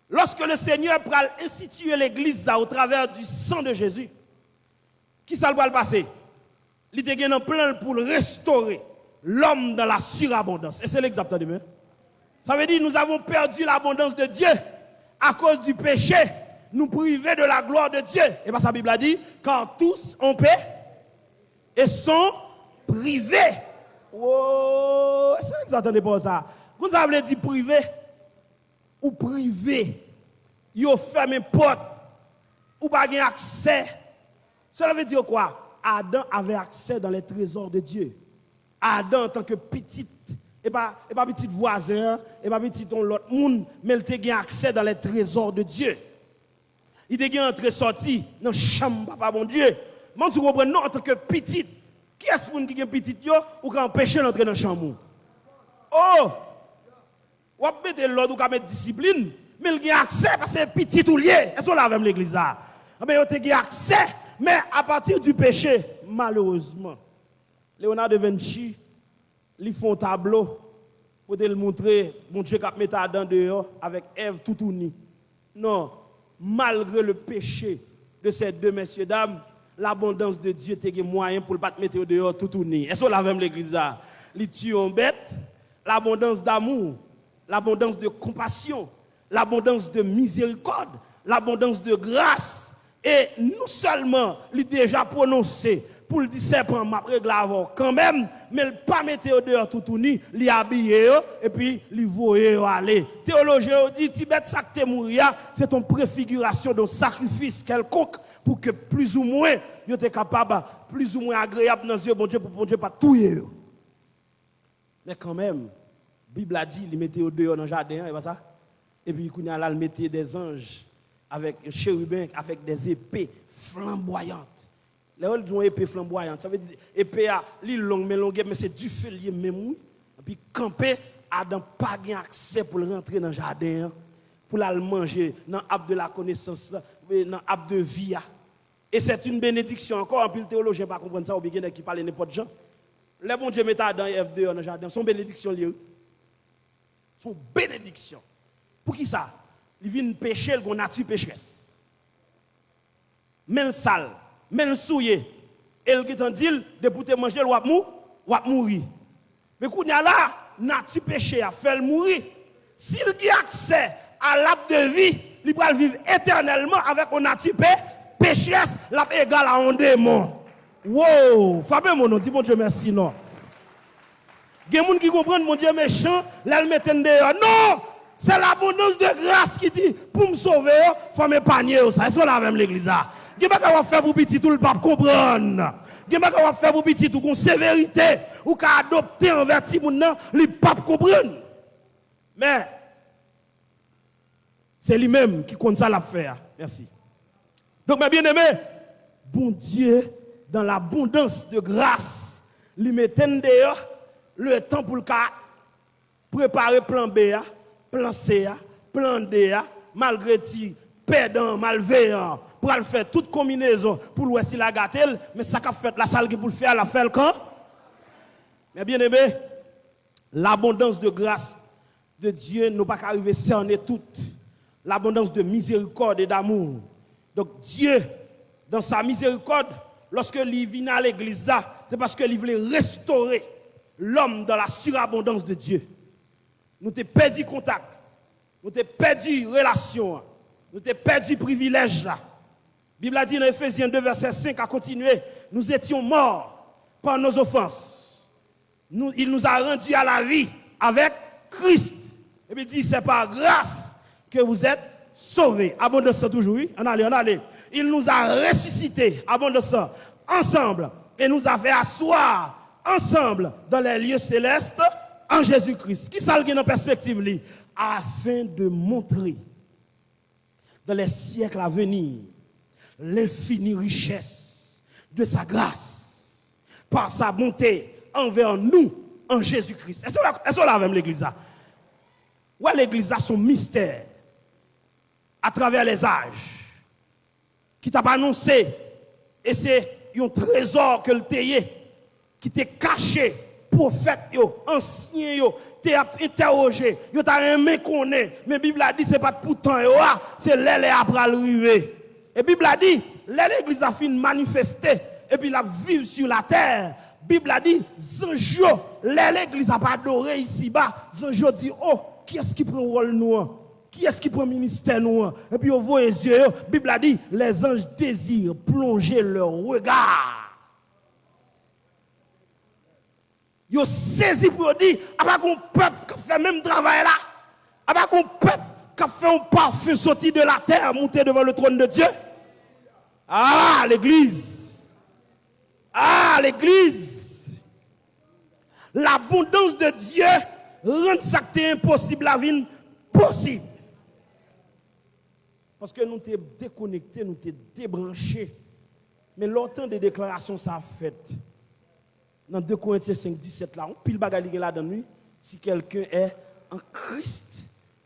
lorsque le Seigneur va instituer l'église au travers du sang de Jésus, qui ça va le passer? Il était un plan pour restaurer l'homme dans la surabondance. Et c'est l'exact de demain. Ça veut dire que nous avons perdu l'abondance de Dieu à cause du péché, nous priver de la gloire de Dieu. Et bien, sa Bible a dit, car tous ont paix et sont privés. Oh, est-ce que vous entendez pas ça? Vous avez dit privé ou privé. Vous fermez porte ou pas accès. Cela veut dire quoi? Adam avait accès dans les trésors de Dieu. Adam, en tant que petite, et pas petit voisin, et pas petit l'autre monde, mais il a accès dans les trésors de Dieu. Il a entré sorti dans la chambre, papa mon Dieu. Mais tu comprends, non, en tant que petite, qui est-ce qui est petit ou qui empêche d'entrer dans la chambre? Oh! Ou à mettre l'ordre ou à mettre discipline, mais il a accès parce que c'est petit ou lié. Est-ce qu'on l'a avec l'église là? Mais il a accès. Mais à partir du péché, malheureusement, Léonard de Vinci, il fait un tableau pour te le montrer, mon Dieu qui a mis Adam dehors avec Ève tout unie. Non, malgré le péché de ces deux messieurs dames, l'abondance de Dieu a moyen pour ne pas te mettre dehors tout unie. Est-ce qu'on l'a même l'église là? Il tue en bête, l'abondance d'amour, l'abondance de compassion, l'abondance de miséricorde, l'abondance de grâce. Et non seulement il déjà prononcé pour le dire serpent m'a réglé avant quand même, mais il pas mettre au dehors tout uni, il habillé et puis il voyait aller. Théologien dit Tibet ça que mourir, c'est une préfiguration d'un sacrifice quelconque pour que plus ou moins il était capable plus ou moins agréable dans les yeux bon Dieu pour bon Dieu pas touiller. Mais quand même, la Bible a dit il mettait au dehors dans le jardin et pas ça. Et puis il a mettait des anges avec un chérubin, avec des épées flamboyantes. Les autres ont épées flamboyantes. Ça veut dire épée à l'île longue, mais c'est du feu lié même. Et puis camper Adam pas gain accès pour rentrer dans le jardin, pour aller manger dans l'arbre de la connaissance, dans l'arbre de vie. Et c'est une bénédiction encore, en plus le théologien ne pas comprendre ça, ou bien qui parle n'importe gens. Les bon Dieu mettent Adam et Ève dehors dans le jardin, son bénédiction liée. Son bénédiction. Pour qui ça? Il vient pécher, il a nature pécheresse. Même sale, même souillé. Et il dit, de pour te manger, il va mourir. Mais quand il y a là, nature péché a fait mourir. S'il a accès à l'arbre de vie, il va vivre éternellement avec une nature pécheresse, l'arbre égal à un démon. Wow! Fabien, mon nom, dis bon Dieu merci, non. Il y a des gens qui comprennent mon Dieu méchant, là, ils mettent dehors. Non! C'est l'abondance de grâce qui dit, pour me sauver, il faut m'épargner. Ça, c'est la même l'église. Il y a des gens qui faire pour petit tout le pape comprendre. Il y a des gens qui faire pour petit tout, une sévérité, ou qui adopter envers petit monde, le pape comprendre. Mais, c'est lui-même qui compte ça l'affaire. Merci. Donc, mes bien-aimés, bon Dieu, dans l'abondance de grâce, lui mettent dehors le temps pour le cas, préparer plan B, plan C, plan D, malgré tout, perdant, malveillant, pour le faire toute combinaison pour le si la gâter, mais ça qu'a fait la salle qui pour le faire, la fait le camp. Mais bien aimé, l'abondance de grâce de Dieu n'a pas qu'arriver cerner toute. L'abondance de miséricorde et d'amour. Donc Dieu, dans sa miséricorde, lorsque il vient à l'église, c'est parce qu'il voulait restaurer l'homme dans la surabondance de Dieu. Nous t'ai perdu contact, nous t'ai perdu relation, nous t'ai perdu privilège là. La Bible a dit dans Ephésiens 2, verset 5 à continuer, nous étions morts par nos offenses. Il nous a rendus à la vie avec Christ. Et puis il dit, c'est par grâce que vous êtes sauvés. Abondance toujours, oui. On allait. Il nous a ressuscités, abondance, ensemble. Et nous a fait asseoir ensemble dans les lieux célestes en Jésus-Christ. Qui ça qui est dans la perspective li? Afin de montrer dans les siècles à venir l'infinie richesse de sa grâce par sa bonté envers nous en Jésus-Christ. Est-ce que là même l'église a? Ouais, l'église a son mystère à travers les âges qui t'a annoncé et c'est un trésor que le tayé qui t'est caché, prophète yo, ancien yo, t'es interrogé, yo t'a aimé connaître, mais Bible a dit c'est pas pour temps yo, c'est l'aile après arriver. Et Bible a dit, l'église a fini manifester et puis la vivre sur la terre. Bible a dit, Zanjo, l'église a pas adoré ici-bas. Zanjo dit, oh, qui est-ce qui prend le rôle nous? Qui est-ce qui prend le ministère nous? Et puis on voit les yeux, Bible a dit, les anges désirent plonger leur regard. Ils ont saisi pour dire, avec un peuple qui fait même travail là, avec un peuple qui a fait un parfum sorti de la terre, monter devant le trône de Dieu. Ah, l'église. Ah, l'église. L'abondance de Dieu rend ça qui est impossible la vie possible. Parce que nous sommes déconnectés, nous sommes débranchés. Mais l'autant de déclarations ça a fait. Dans 2 Corinthiens 5, 17 là, on pile bagarre là dans lui. Si quelqu'un est en Christ.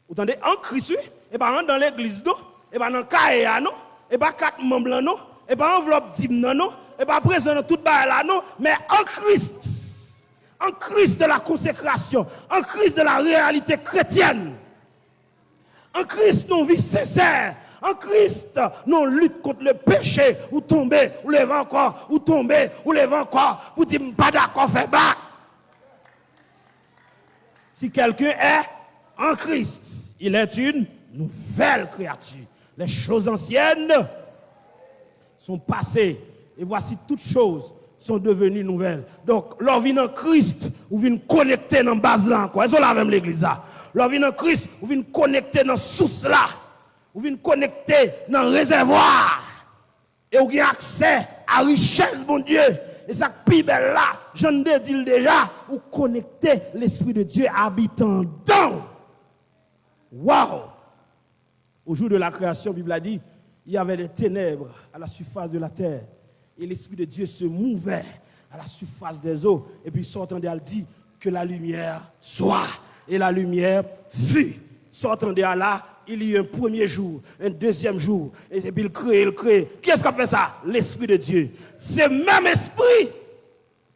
Vous entendez? En Christ, oui. Et pas dans l'église, non. Et pas dans le cahier, non. Et pas 4 membres, non. Et pas enveloppe d'hymne, non. Et pas présent dans toute bagarre là, non. Mais en Christ. En Christ de la consécration. En Christ de la réalité chrétienne. En Christ, nous vie sincère. En Christ, nous lutte contre le péché, ou tomber, ou lever encore, ou tomber, ou lever encore, ou dire pas d'accord, fait bas. Si quelqu'un est en Christ, il est une nouvelle créature. Les choses anciennes sont passées, et voici toutes choses sont devenues nouvelles. Donc, lorsqu'on vient en Christ, on vient connecter dans la base là encore. Est-ce que là même l'église là? Lorsqu'on vient en Christ, on vient connecter dans la source là. Vous venez connecter dans le réservoir. Et vous avez accès à la richesse, mon Dieu. Et ça qui belle là, j'en ai dit déjà, vous connectez l'Esprit de Dieu habitant dans. Waouh! Au jour de la création, la Bible a dit, il y avait des ténèbres à la surface de la terre. Et l'Esprit de Dieu se mouvait à la surface des eaux. Et puis sortant d'elle dit que la lumière soit. et la lumière fut. Sortant de là, il y a eu un premier jour, un deuxième jour, et puis il crée. Qui est-ce qui a fait ça? L'Esprit de Dieu. C'est le même esprit,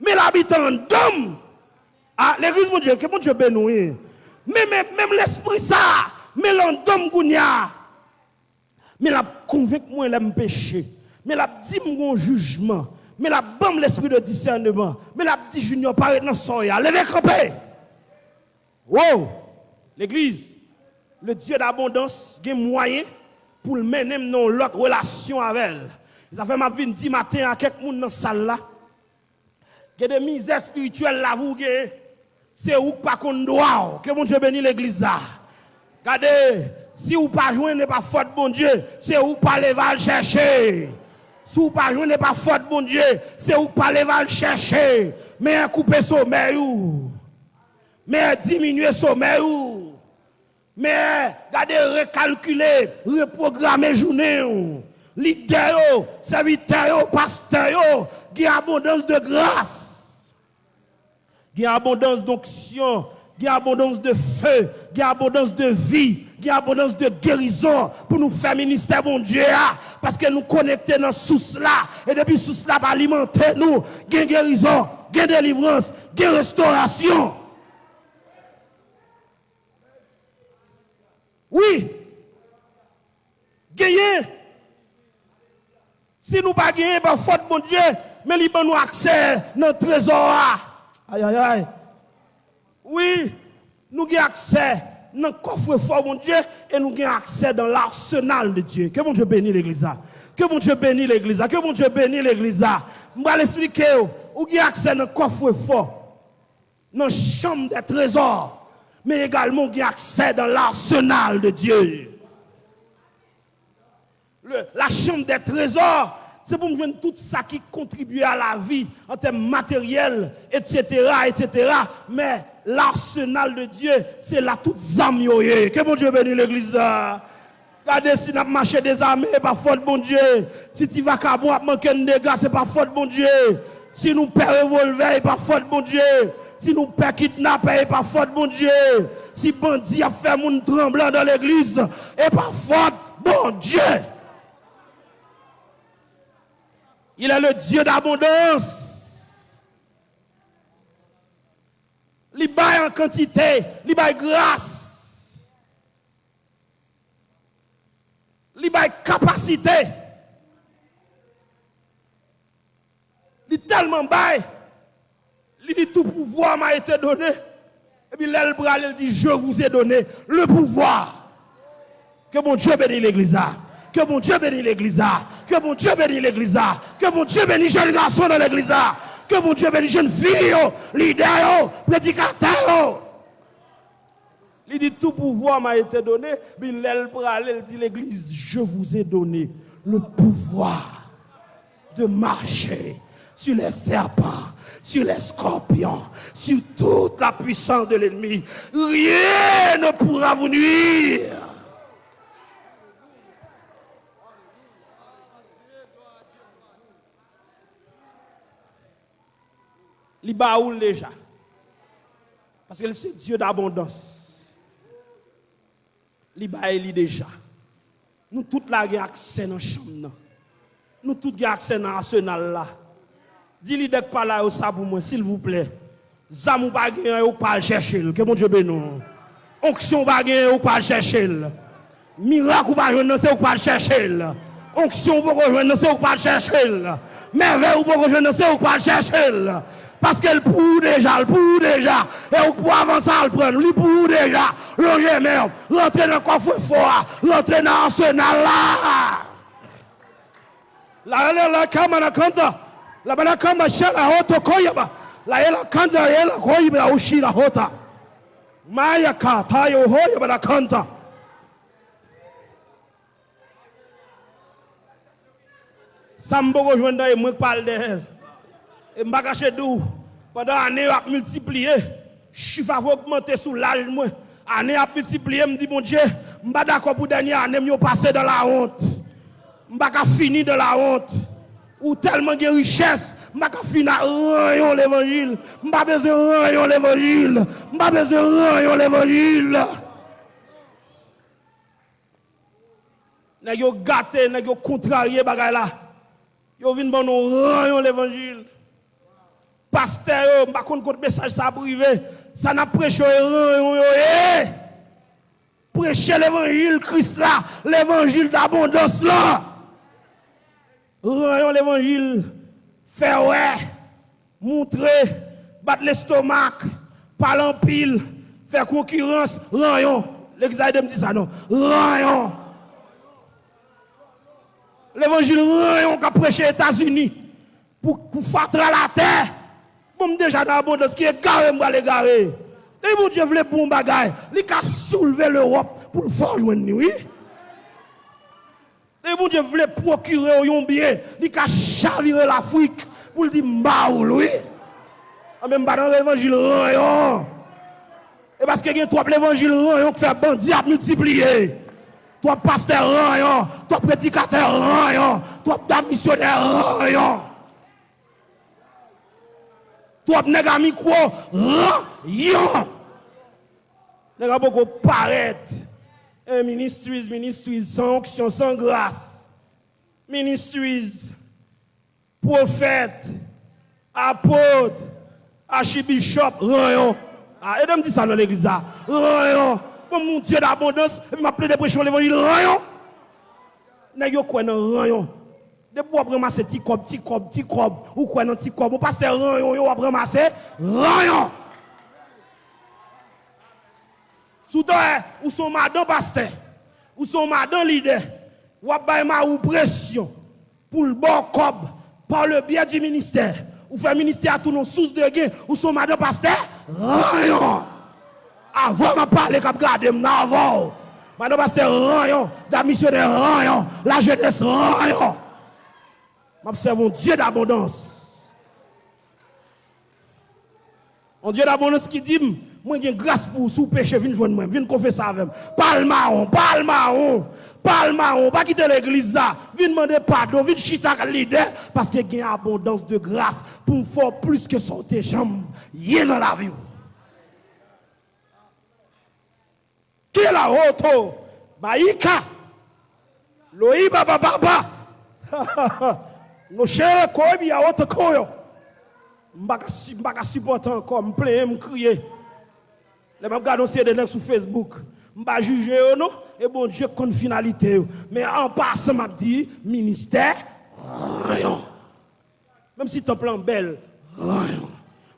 mais l'habitant d'homme. Ah, l'église, mon Dieu, que mon Dieu bénisse. Mais même l'esprit, ça, mais l'homme, Gounia. Mais la convainc moi, l'aime péché. Mais la dit mon jugement. Mais la bombe l'esprit de discernement. Mais la dit junior paraît dans son ya. Levez campé. Wow! L'église, le Dieu d'abondance, il y a moyen pour le mener dans l'autre relation avec elle. Ça fait ma vie 10 matin à quelques monde dans la salle là. Il y a des misères spirituelles là, vous avez. C'est où pas qu'on doit. Que mon Dieu bénisse l'église là. Regardez, si vous pas joindre n'est pas faute bon Dieu, c'est où pas les va chercher. Si vous pas joindre n'est pas faute bon Dieu, c'est où pas les va chercher. Mais couper sommeil ou. Mais diminuer sommeil ou. Mais regardez recalculer, reprogrammer journée. Leader, serviteur, pasteur, il y a abondance de grâce. Il y a abondance d'onction, il y a abondance de feu, il y a abondance de vie, il y a abondance de guérison pour nous faire ministère, mon Dieu, parce que nous connectons dans source là, et depuis source là, alimenter nous, il y a guérison, il y a délivrance, il y a restauration. Oui, gagner. Si nous pas gagner par faute, mon Dieu, mais il nous accès dans le trésor. Aïe, aïe, aïe. Oui, nous avons accès dans le coffre fort, mon Dieu, et nous avons accès dans l'arsenal de Dieu. Que mon Dieu bénisse l'église. Que mon Dieu bénisse l'église. Que mon Dieu bénisse l'église. Je vais l'expliquer. Vous avez accès dans le coffre fort, dans la chambre des trésors, mais également vous avez accès dans l'arsenal de Dieu. La chambre des trésors, c'est pour me donner tout ça qui contribue à la vie en termes matériels, etc., etc. Mais l'arsenal de Dieu, c'est là toute âme. Que mon Dieu bénisse l'église. Regardez, si nous marchons des armées, c'est pas faute, bon Dieu. Si tu vas à boire, manquer de dégâts, c'est pas faute, bon Dieu. Si nous perdons revolver, c'est pas faute, bon Dieu. Si nous perdons kidnapper, c'est pas faute, bon Dieu. Si bandit a fait mon tremblant dans l'église, c'est pas faute, bon Dieu. Il est le Dieu d'abondance. Il baille en quantité, il baille grâce. Il baille capacité. Il tellement baille. Il dit tout pouvoir m'a été donné. Et puis l'aile bras, il dit je vous ai donné le pouvoir. Que mon Dieu bénisse l'église. Que mon Dieu bénisse l'église. Que mon Dieu bénisse l'église. Que mon Dieu bénisse jeune garçon dans l'église. Que mon Dieu bénisse jeune fille, leader, prédicateur. Il dit tout pouvoir m'a été donné. Mais il dit l'église, je vous ai donné le pouvoir de marcher sur les serpents, sur les scorpions, sur toute la puissance de l'ennemi. Rien ne pourra vous nuire. Il baoule déjà. Parce que c'est Dieu d'abondance. Il baoule déjà. Nous tous là avons accès dans la chambre. Nous tous avons accès dans l'arsenal là. Dis-lui dès que pas là, ça pour moi, s'il vous plaît. Zamou pas gagner ou pas chercher. Que mon Dieu bénisse. Onction pas gagner ou pas chercher. Miracle pas joindre, c'est ou pas chercher. Onction pas joindre, c'est ou pas chercher. Merveille ou pas joindre, c'est ou pas chercher. Parce qu'elle pour déjà, et pour avancer, elle prend, lui pour déjà, loger même, rentrer dans le coffre fort, rentrer dans l'arsenal là. La caméra canta, la bana kama shala hoto koyaba, la canta, la koyaba la ushi la hota. Maya ka tayo hoyaba la canta. Sambogo joindre moi parle d'elle. Et je caché d'où pendant l'année a multiplié, chiffre a augmenté sous l'âge moi. Année a multiplié, me dit mon Dieu, je suis d'accord pour dernière année me passer dans la honte. Je pas fini dans la honte. Ou tellement de richesse, m'a ka fina rayon l'évangile, m'a besoin rayon l'évangile, m'a besoin rayon l'évangile. Nèg yo gâté, nèg yo contrarié bagay là. Yo vinn bon nous rayon l'évangile. Pasteur, m'a kon compte message ça privé, ça n'a prêché rayon yo. Prêcher l'évangile Christ là, l'évangile d'abondance là. Rayon l'évangile, faire ouais, montrer, battre l'estomac, parler en pile, faire concurrence, rayon. L'examen me dit ça non, rayon. L'évangile rayon qu'a prêché aux États-Unis pour faire la terre. Bon déjà dans l'abondance qui est garé, m'ba les garer. Et mon Dieu voulait bon bagaille, il a soulevé l'Europe pour le faire joindre oui. Et mon Dieu voulait procurer un bien, il a chaviré l'Afrique pour le dire mbaoul oui. En même pas dans l'évangile rayon. Et parce que il y a trois l'évangile rayon qui fait bandit à multiplier. Toi pasteur rayon, toi prédicateur rayon, toi missionnaire rayon. Toi nèg micro rayon. Nèg beaucoup paraître. Ministries sans onction, sans grâce. Ministries, prophètes, apôtres, archibishop, rayon. Ah, et me dit ça dans l'église là. Rayon. Pour mon Dieu d'abondance, il m'a appelé de prêcher l'évangile rayon. Nèg yo quoi dans rayon. De pour ramasser petit cob, ou quoi dans petit cob, ou pasteur rayon, yo ramasser rayon. Soudan, ou son madame pasteur, ou son madame leader, ou ou pression pour le bon cob par le biais du ministère, ou fait ministère à tous nos sources de gain, ou son madame pasteur, rayon. Avant de parler, cap garder avant. Madame pasteur rayon, la missionnaire rayon, la jeunesse rayon. M'observe un Dieu d'abondance. Un Dieu d'abondance qui dit, moi j'ai grâce pour sous péché, viens joindre moi, viens confesser avec moi. Parle marron, pas quitter l'église là, viens demander pardon, viens chita leader, parce qu'il y a abondance de grâce pour faire plus que sortir jambes, y dans la vie. Qui est la haute? Baïka, Loïba Baba, nos chers Kobi à haute koyo. M'baka supporter encore, m'plaît, m'crier. Les mêmes gars dossier de nèg sur Facebook. M'ba juger non et bon Dieu compte finalité. Mais en passant m'a dit ministère rien. Même si ton plan belle rien.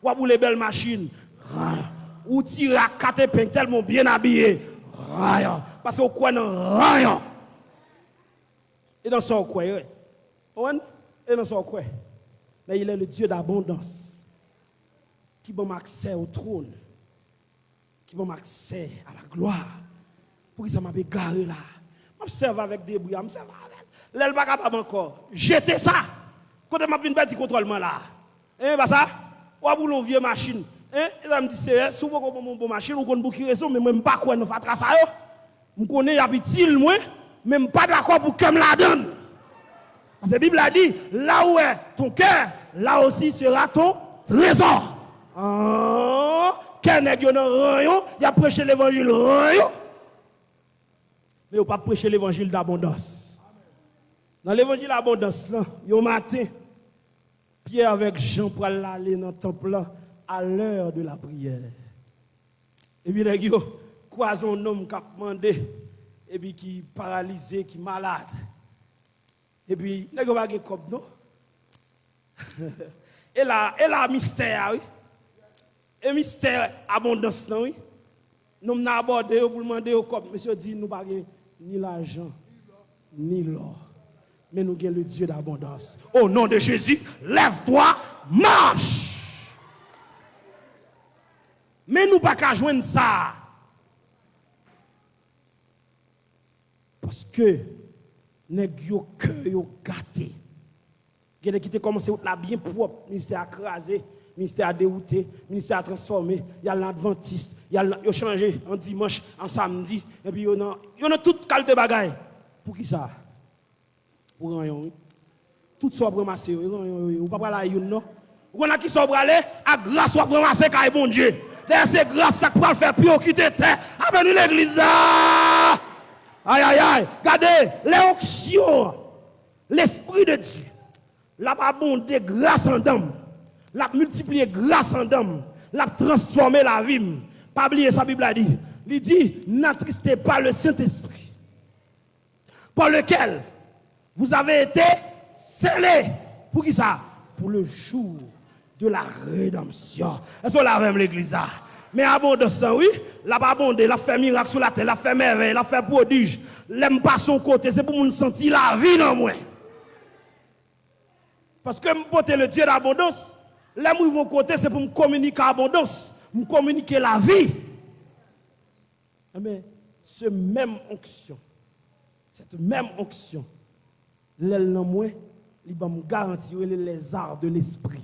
Ou pour les belles machines rien. Ou tirer à quatre épingles tellement bien habillé rien. Parce que quoi non rien. Et dans son quoi et dans son quoi. Mais il est le Dieu d'abondance qui donne accès au trône, qui donne accès à la gloire. Pour que ça m'a garé là. M'observe avec des bruits, m'observe avec. L'elle pas capable encore. Jetez ça. Quand m'a vinn petit contrôlement là. Pas ça. Ou pour une vieille machine. Et ça me dit c'est souvent qu'on une bonne machine ou qu'on bouki raison mais même pas quoi nous fait ça yo. Me connais y a petit moi, même pas d'accord pour que me la donne. Parce que la Bible a dit, là où est ton cœur, là aussi sera ton trésor. Quel nèg yo nan rayon, il a prêché l'évangile rayon. Mais il pas prêché l'évangile d'abondance. Dans l'évangile d'abondance, yo matin, Pierre avec Jean pour aller dans le temple à l'heure de la prière. Et puis nèg yo croise un homme qui a demandé et puis qui paralysé, qui malade. Et puis, il n'y a pas de cop, non? Et là, mystère, oui. Et mystère, abondance, non, oui. Nous avons abordé pour demander au cop. Monsieur dit, nous n'avons pas ni l'argent, ni l'or. Mais nous avons le Dieu d'abondance. Au nom de Jésus, lève-toi, marche. Mais nous n'avons pas joindre ça. Parce que, nèg yo cœur yo gâté. Gade qui te commencé la bien propre, ministère écrasé, ministère dérouté, ministère transformé, il y a l'adventiste, il y a yo changé en dimanche, en samedi et puis yo nan toute qualité bagaille. Pour qui ça? Pour rien. Tout ça pour ramasser. Ou pas là non. Ou on a qui sont aller à grâce pour ramasser car bon Dieu. D'ailleurs c'est grâce ça pour faire plus quitter terre. Avec nous l'église là. Aïe aïe aïe. Regardez les onction. L'esprit de Dieu. L'a abondé grâce en dame. L'a multiplié grâce en dame. L'a transformé la vie. Pas oublier sa Bible a dit. Il dit n'attristez pas le Saint-Esprit. Par lequel vous avez été scellés. Pour qui ça? Pour le jour de la rédemption. Est-ce qu'on l'a même l'église là? Mais abondance, oui, la pas abondé, la fait miracle sur la terre, la fait merveille, la fait prodige. L'aime pas son côté, c'est pour nous sentir la vie dans moi. Parce que me porter le Dieu d'abondance, l'aime où vont côté, c'est pour me communiquer abondance, me communiquer la vie. Mais ce même onction, cette même onction, l'aile dans moi, il va me garantir les arts de l'esprit.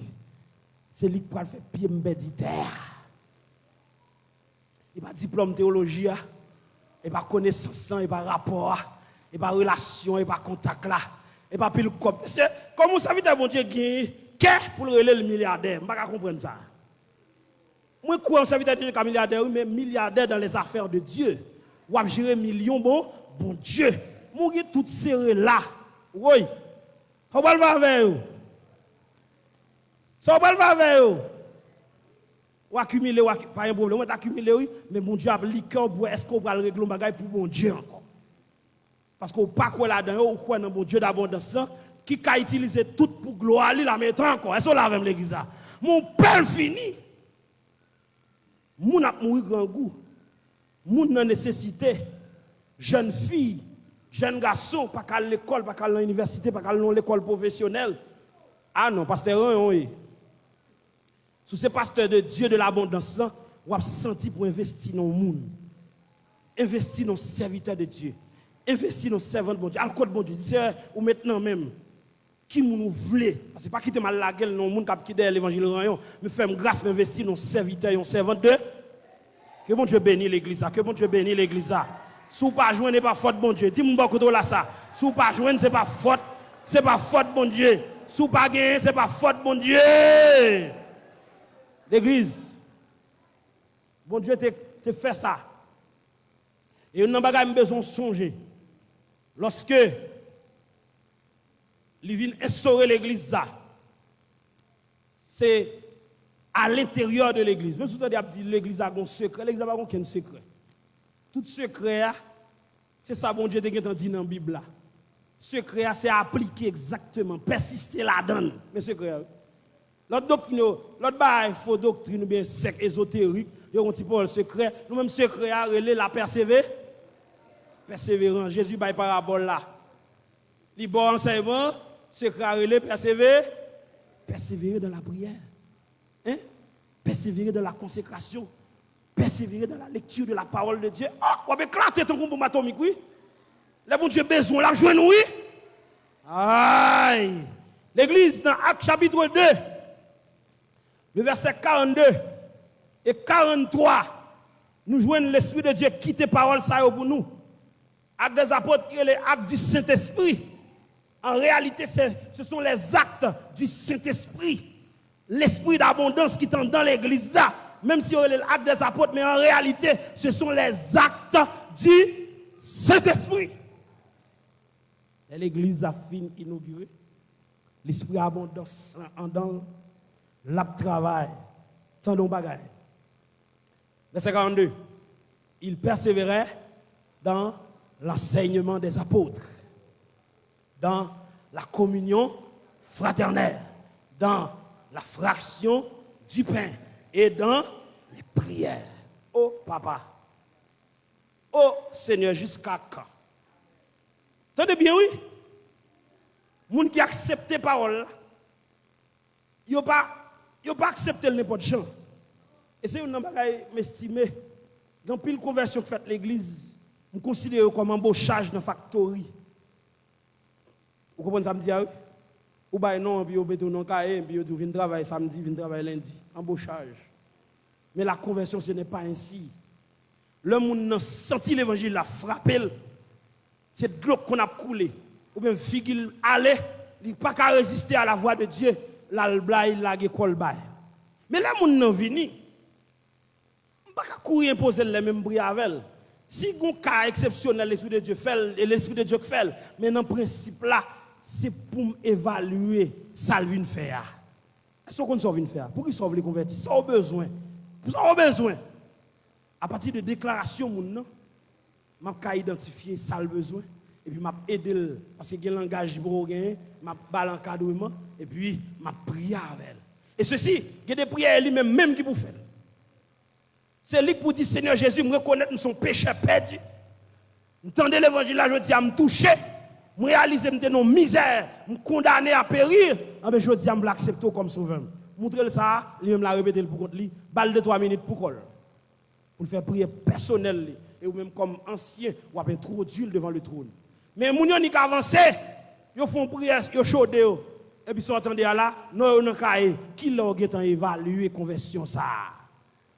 C'est lui qui va faire pied méditaire. Il n'y a pas diplôme théologie, il n'y a pas connaissance, il n'y a pas rapport, il n'y a pas relation, il n'y a pas contact là, il n'y a pas pile comme. Comment vous savez que bon Dieu gagne pour le milliardaire? Je ne peux pas comprendre ça. Moi, je crois en serviteur de Dieu comme milliardaire, mais milliardaire dans les affaires de Dieu. Ou à gérer millions, bon Dieu. Moi, je suis tout serré là. Oui. On va le voir avec vous. Ça va le voir avec vous. Ou accumuler, pas un problème, on va accumuler, oui, mais mon Dieu a liqueur, est-ce qu'on va le régler un pour mon Dieu encore? Parce qu'on ne pas quoi là-dedans, ou quoi dans mon Dieu d'abondance, qui a utilisé tout pour gloire, il la met encore. Est-ce qu'on l'a même l'église? Mon père fini. Moun a mouru grand goût. Moun nan nécessité. Jeune fille, jeune garçon, pas qu'à l'école, pas qu'à l'université, pas qu'à l'école professionnelle. Ah non, pasteur, oui. Sous ces pasteurs de Dieu de l'abondance, on a senti pour investir dans le monde. Investir dans le serviteur de Dieu. Investir dans le servant de Dieu. À le code de Dieu. C'est ou maintenant même. Qui nous voulait. Parce que pas quitter mal la gueule dans le monde qui est l'évangile rayon. Mais faire grâce pour investir dans le serviteur et un servant de. Que bon Dieu bénisse l'église. Que bon Dieu bénisse l'église. Si vous ne pas joindre, ce n'est pas faute bon Dieu. Dis-moi beaucoup là ça. Si vous ne pas joindre, ce n'est pas faute. Ce n'est pas faute bon Dieu. Si vous ne pas gagner, ce n'est pas faute bon Dieu. L'église, bon Dieu te fait ça. Et nous avons besoin de songer. Lorsque il vient instaurer l'église, c'est à l'intérieur de l'église. Même si vous avez dit l'église a un secret, l'église n'a pas aucun secret. Tout secret, c'est ça, bon Dieu, te dit dans la Bible. Secret, c'est appliquer exactement, persister là-dedans. Mais secret, l'autre doctrine, l'autre bail faux doctrine ou bien sec ésotérique, il y a un petit peu le secret. Nous-mêmes, secret, la persévérance. Jésus bail parabole là. Il bon enseignement, secret, persévérer dans la prière. Hein? Persévérer dans la consécration. Persévérer dans la lecture de la parole de Dieu. Oh, on va éclater ton combat atomique, oui. Le bon Dieu besoin, la joie, oui. Aïe. L'église, dans Actes chapitre 2, le verset 42 et 43, nous joignons l'Esprit de Dieu qui quitte parole ça pour nous. Actes des apôtres et les actes du Saint-Esprit. En réalité, ce sont les actes du Saint-Esprit. L'esprit d'abondance qui est dans l'église là. Même si on est l'acte des apôtres, mais en réalité, ce sont les actes du Saint-Esprit. Et l'église a fini inaugurée. L'esprit d'abondance en dans l'ap travail, tant de bagaille. Verset 42. Il persévérait dans l'enseignement des apôtres, dans la communion fraternelle, dans la fraction du pain et dans les prières. Oh papa, oh Seigneur, jusqu'à quand? Entendez bien, oui? Les gens qui acceptent les paroles, ils n'ont pas accepté n'importe quoi. Et c'est une bagaille m'estimer. Dans pile conversion que fait l'église, on considère comme embauchage dans la factory. Vous comprenez ça me dit? Ou bien non, puis vous mettez dans le cahier, puis vous venez travailler samedi, vous venez travailler lundi. Embauchage. Mais la conversion, ce n'est pas ainsi. Le monde a senti l'évangile, l'a frappé. C'est de l'eau qu'on a coulé. Ou bien figure aller, il n'a pas qu'à résister à la voix de Dieu, là, il a l'école. Mais là, mon nom vini, on ne peut pas courir imposer les mêmes prières avec elle. Si un cas exceptionnel, l'Esprit de Dieu fait, et l'Esprit de Dieu fait, mais dans le principe là, c'est pour évaluer ça qu'il vient faire. Est-ce qu'on vient faire? Pour qu'ils sauve les convertis, ça a besoin. Ça a besoin. À partir de déclaration, je vais identifier ça le besoin. Et puis, je vais aider parce que j'ai un langage pour gagner, je vais l'encadrement, et puis, je vais prier avec elle. Et ceci, il y a des prières lui-même, même qui pour faire. C'est lui qui pour dire, Seigneur Jésus, me reconnaître son péché perdu. Entendez l'évangile là, je dis à me toucher, me réaliser que nos misères, me condamner à périr. Mais je dis à me l'accepter comme sauveur. Montrez ça, lui-même l'a répété pour contre lui, balle de 3 minutes pour col. Pour faire prier personnel, et ou même comme ancien, ou à introduire devant le trône. Mais les gens qui avancent, ils font prière, ils chaudent. Et puis, ils entendez là, nous avons qui l'a évalué conversion ça.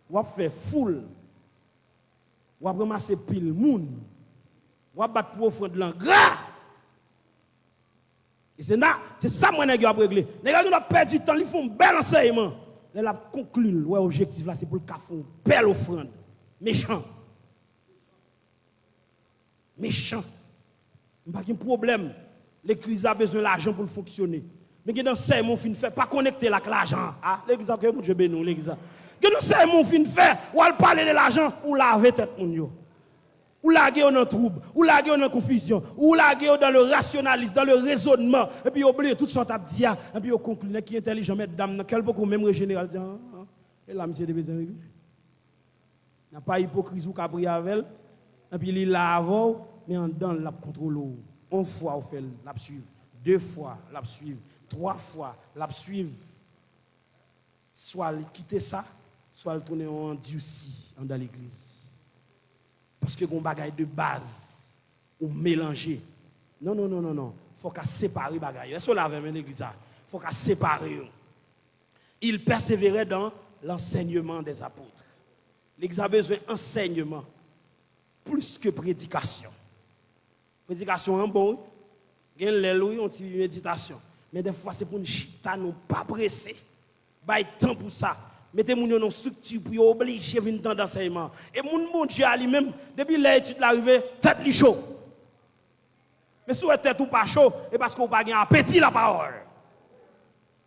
Ou fait foule. Ou ramasser pile moun. Ou battre pour offrande l'engrais. Et c'est ça que je vais régler. Les gens qui ont perdu du temps, ils font un bel enseignement. Ils ont conclu, l'objectif là, c'est pour le faire une belle offrande. Méchant. Méchant. Il n'y a pas de problème. L'église a besoin de l'argent pour fonctionner. Mais il y a un enseignement qui ne fait pas connecter avec l'argent. Ah, l'église a besoin de l'église. Il y a un enseignement qui ne fait ou parler de l'argent ou laver tête. Ou laguer dans le trouble, ou laguer dans la confusion, ou laguer dans le rationalisme, dans le raisonnement, et puis oublier tout ce qu'on a dit, et puis on conclut qui est intelligent, mesdames, quel beaucoup même régénéral, et là, monsieur, il n'y a pas hypocrisie ou capri avec elle, et puis il l'a avant, mais en dedans, il contrôle. Une fois, on fait la suivre, 2 fois, la suivre, 3 fois, la suivre. Soit il quitte ça, soit il tourne en endurci dans l'église. Parce que on bagaille de base ou mélanger. Non. Faut qu'à séparer bagaille. Est-ce qu'on l'avait même l'église? Faut qu'à séparer. Il persévérait dans l'enseignement des apôtres. L'église a besoin d'enseignement plus que prédication. Prédication est bon. Il y a une méditation. Mais des fois c'est pour une chita nous pas pressé. Bah temps pour ça. Mettez-vous dans une structure pour obliger à venir dans l'enseignement. Et mon Dieu lui-même, depuis l'étude l'arrivée, tête li chaud. Mais si vous êtes tête ou pas chaud, c'est parce que vous n'avez pas appétit la parole.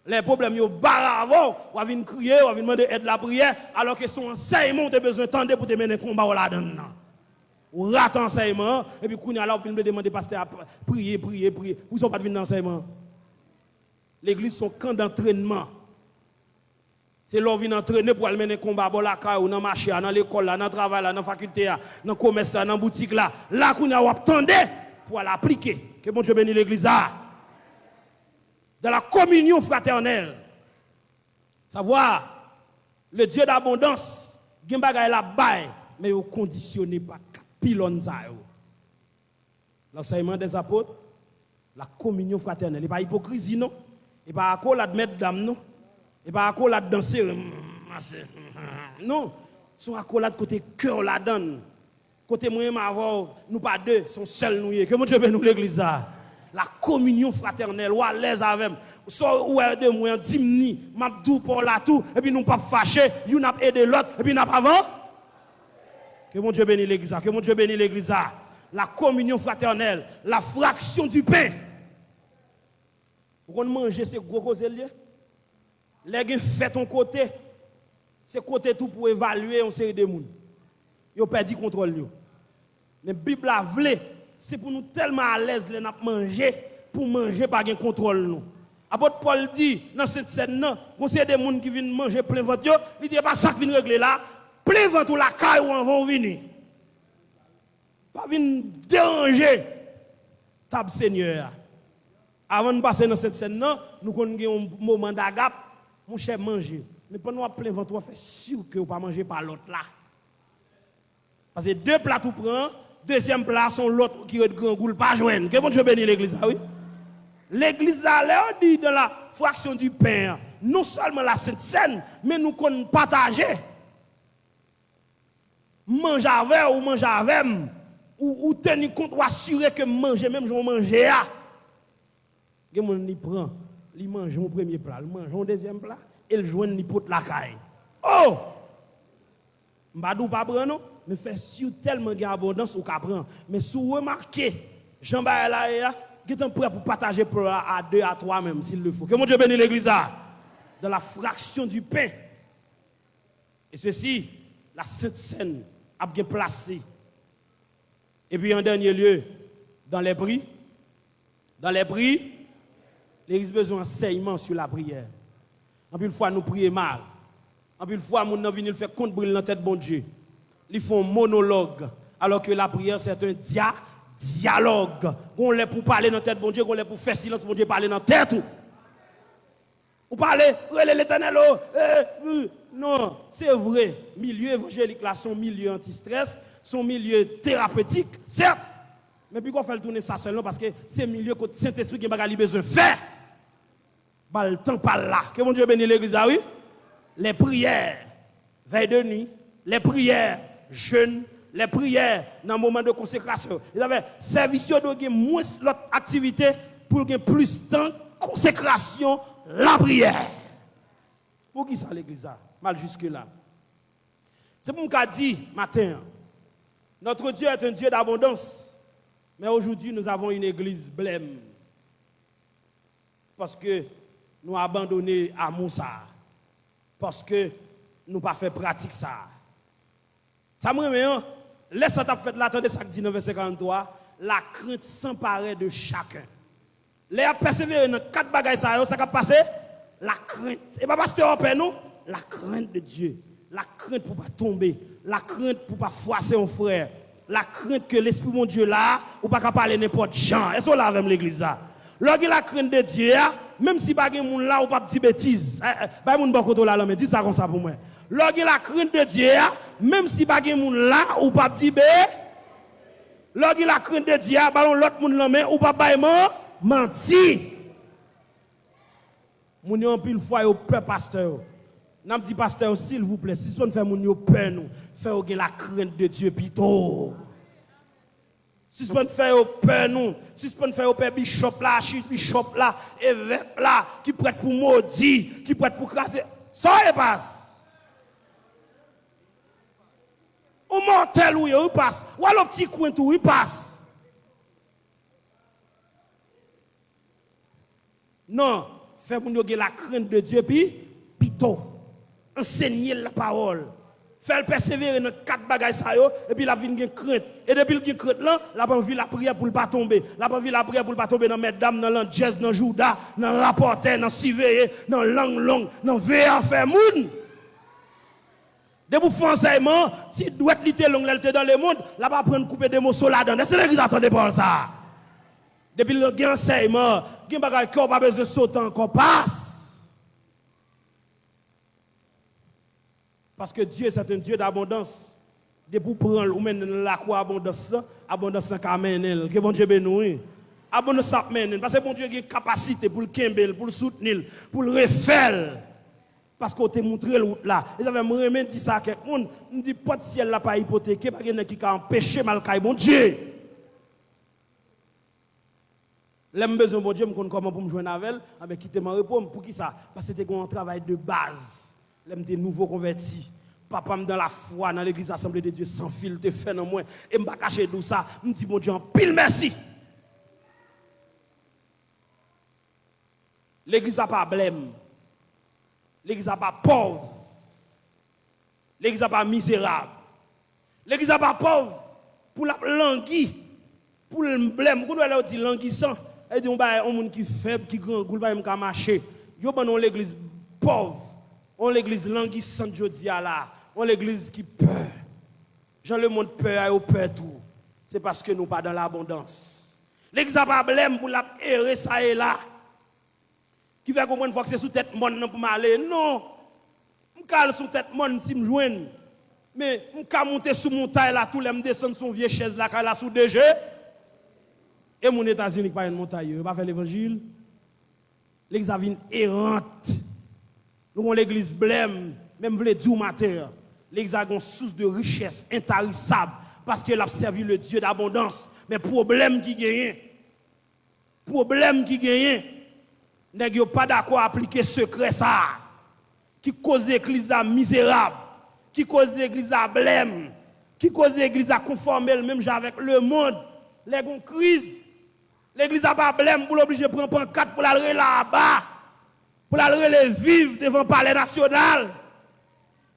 Les problèmes, ils barrent avant, vous venez crier, vous venez demander aide la prière, alors que son enseignement, vous avez besoin de tendre pour te mener un combat là-dedans. Vous ratez l'enseignement, et puis vous venez demander pasteur à prier. Vous ne sont pas venir dans l'enseignement. L'église, c'est un camp d'entraînement. C'est là où vient entraîner pour aller mener un combat dans le marché, dans l'école, dans le travail, dans la faculté, dans le commerce, dans la boutique. Là, qu'on a attendu pour l'appliquer. Que bon Dieu bénisse l'église. Dans la communion fraternelle. Savoir, le Dieu d'abondance, il y a la baille, mais il conditionné par pylône. L'enseignement des apôtres, la communion fraternelle. Il n'y a pas hypocrisie, non. Il n'y a pas accolade mesdames, non. Et pas accolade danser. Non. Son accolade côté cœur la donne. Côté moi nous pas deux, sont seuls nous. Que mon Dieu bénisse nous l'église. La communion fraternelle, ou à l'aise avec. Soit ou de moi 10 minutes, m'a tout pour la tout et puis nous pas fâcher, you n'a aider l'autre et puis n'a pas avant. Que mon Dieu bénisse l'église. Que mon Dieu bénisse l'église. La communion fraternelle, la fraction du pain. Pour manger c'est gros cause lié. Les gens fait ton côté, c'est côté tout pour évaluer une série de monde. Ils ont perdu le contrôle. Mais la Bible a voulu, c'est pour nous tellement à l'aise de manger, pour manger par un contrôle. Apôtre Paul dit dans cette scène, quand c'est des gens qui viennent manger plein ventre, il dit pas ça qui vient régler là, plein ventre ou la caille où on va venir. Pas venir déranger table Seigneur. Avant de passer dans cette scène, nous avons un moment d'agape. Mon cher manger. Mais pendant qu'on plein ventre, on fait sûr que vous ne pas manger par l'autre là. Parce que 2 plats tout prend, deuxième plat sont l'autre qui est de grand goût, pas joindre. Que bon Dieu bénisse l'église, oui. L'église a l'air dit dans la fraction du pain, non seulement la Sainte Seine, mais nous qu'on partager. Manger avec ou manger avec, ou tenir compte ou assurer que manger même je vais manger. Il que mon ni prend, il mange un premier plat, il mange un deuxième plat, et il joint ni pour la caille. Oh! Mbadou pas prendre non, mais fait sur tellement d'abondance ou qu'a prend. Mais si vous remarquez, Jean-Baptiste là, qui est prêt pour partager pour à 2 à 3 même s'il le faut. Que mon Dieu bénisse l'église là. Dans la fraction du pain. Et ceci, la Sainte Seine a bien placé. Et puis en dernier lieu, dans les prix, l'église a besoin d'enseignement sur la prière. En plus, une fois, nous prions mal. En plus, une fois, nous venons faire compte brûler dans la tête, bon Dieu. Ils font un monologue, alors que la prière, c'est un dialogue. On l'est pour parler dans la tête, bon Dieu, on l'est pour faire silence, bon Dieu, parler dans la tête. Vous parlez, l'éternel, non, c'est vrai. Milieu évangélique, là, son milieu anti-stress, son milieu thérapeutique, certes. Mais puis, qu'on fait le tourner ça seulement parce que c'est le milieu que le Saint-Esprit qui a besoin de faire. Le temps pas là. Que mon Dieu bénisse l'église, oui? Les prières, veille de nuit, les prières, jeûne, les prières dans le moment de consécration. Ils avaient service de gagner moins l'autre activité pour gagner plus de temps, consécration, la prière. Pour qui ça l'église a? Mal jusque là. C'est pour me dire matin, notre Dieu est un Dieu d'abondance. Mais aujourd'hui, nous avons une église blême. Parce que nous avons abandonné à Moussa. Parce que nous n'avons pas fait pratique ça. Ça me remet, laisse ça fait là, attendez ça dit 9 53, la crainte s'emparait de chacun. Les a persévéré dans 4 bagages ça a passé, la crainte. Et pas parce que on paie nous, la crainte de Dieu, la crainte pour pas tomber, la crainte pour pas froisser un frère, la crainte que l'esprit mon Dieu là, ou pas parler n'importe gens. Est-ce qu'on l'a avec l'église là? Lorsque la crainte de Dieu, même si pas gen moun là ou pas petit bêtise, ba moun bon koto là mais dis ça comme ça pour moi. Lorsque la crainte de Dieu, même si pas gen moun là ou pas petit bé, lorsque la crainte de Dieu, ballon l'autre moun là mais ou pas baïman menti. Moun yo en pile fois yo peur pasteur. N'a dit pasteur s'il vous plaît, si on fait moun yo peur nous, fait ou gen la crainte de Dieu plutôt. Si ce qu'on fait au père nous, si ce qu'on fait au père bishop là, archibishop là, évêque là, qui prête pour maudire, qui prête pour craser, ça y passe. Au mortel où il passe, ou à le petit coin tout il passe. Non, fait pour nous la crainte de Dieu puis pito, enseigner la parole. Faire persévérer dans 4 bagages ça yo et puis la vie gen crainte et depuis le crainte là la envie la prière pour pas tomber la envie la prière pour pas tomber dans mesdames dans l'angès dans Judas dans rapporteur dans surveiller dans langue longue dans veiller faire moun de pour faire enseignement si doit liter longue l'elle dans le monde là va prendre couper des morceaux là-dedans c'est l'église attendez pas ça depuis le gen enseignement gen bagage qu'on pas besoin de sauter encore passe. Parce que Dieu, c'est un Dieu d'abondance. De pour prendre ou même la quoi abondance, abondance en kamenen. Que bon Dieu bénisse. Abondance en kamenen. Parce que bon Dieu a une capacité pour le kembel, pour le soutenir, pour le refaire. Parce qu'on te montré le route là. Et ça va me remettre ça à quelqu'un. On dit pas de ciel là pas hypothéqué, pas quelqu'un qui a empêché mal caille bon Dieu. L'aime besoin bon Dieu, me connais comment pour me joindre avec elle, avec quitter ma réponse pour qui ça? Parce que c'était un travail de base. L'aime des nouveaux convertis. Papa dans la foi dans l'église assemblée de Dieu sans fil te fait dans moi et m'pa cacher tout ça, me dit mon Dieu en pile merci. L'église n'a pas blême. L'église n'a pas pauvre. L'église n'a pas misérable. L'église n'a pas pauvre pour la languie, pour le blême. Quand on dit languissant, et dit on ba un monde qui faible, qui grand, goul ba m'ka marcher. Yo ban l'église pauvre. On l'église languissante jodi là, on l'église qui peur. Jean le monde peur et peur tout. C'est parce que nous pas dans l'abondance. L'église n'a pas blême pour la errer ça et là. Qui va comprendre fois que c'est sous tête monde pour m'aller. Non. M'cal sous tête monde si me joindre. Mais m'ka monter sous montagne là tout les me descendre son vieux chaise là là sous DG. Et mon États-Unis pas une montagne, pas faire l'évangile. L'église a une errante. Nous avons l'église blême, même vous le dire matin. L'église a une source de richesse intarissable parce qu'elle a servi le Dieu d'abondance. Mais problème qui gagne, Nèg yo pas d'accord appliquer secret ça. Qui cause l'église là misérable, qui cause l'église là blême, qui cause l'église là conformer même avec le monde. Les gon crise. L'église a pas blême pour l'obliger de prendre pancarte pour aller là-bas. Pour aller vivre devant le palais national.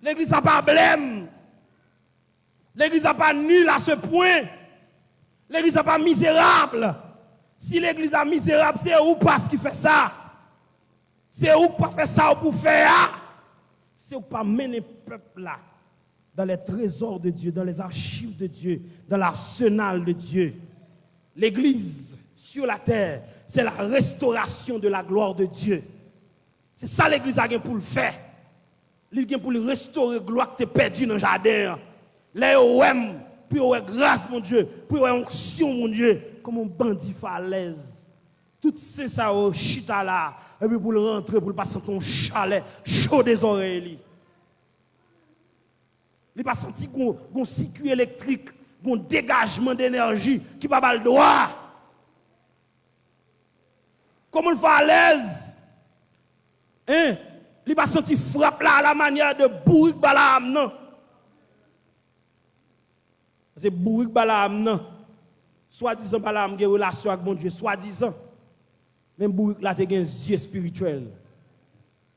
L'église n'a pas blême. L'église n'a pas nul à ce point. L'église n'a pas misérable. Si l'église est misérable, c'est où parce qui fait ça? C'est où pas faire ça pour faire? C'est où pas mener le peuple là dans les trésors de Dieu, dans les archives de Dieu, dans l'arsenal de Dieu. L'église sur la terre, c'est la restauration de la gloire de Dieu. C'est ça l'église a pour le faire. Il a pour le restaurer la gloire que tu as perdue dans le jardin. Là, puis grâce, mon Dieu, puis onction, mon Dieu, comme un bandit falaise. Tout ça, au chita là, et puis pour le rentrer, pour le passer ton chalet, chaud des oreilles. Il n'a pas senti qu'on circuit électrique, qu'on dégagement d'énergie, qui va pas le droit. Comme on le fait à l'aise. Hein? Il n'a pas senti frappe là à la manière de bourrique Balaam, non. C'est bourrique Balaam, non. Soit-disant Balaam a une relation avec mon Dieu, soit-disant. Même bourrique là, tu as un yeux spirituel.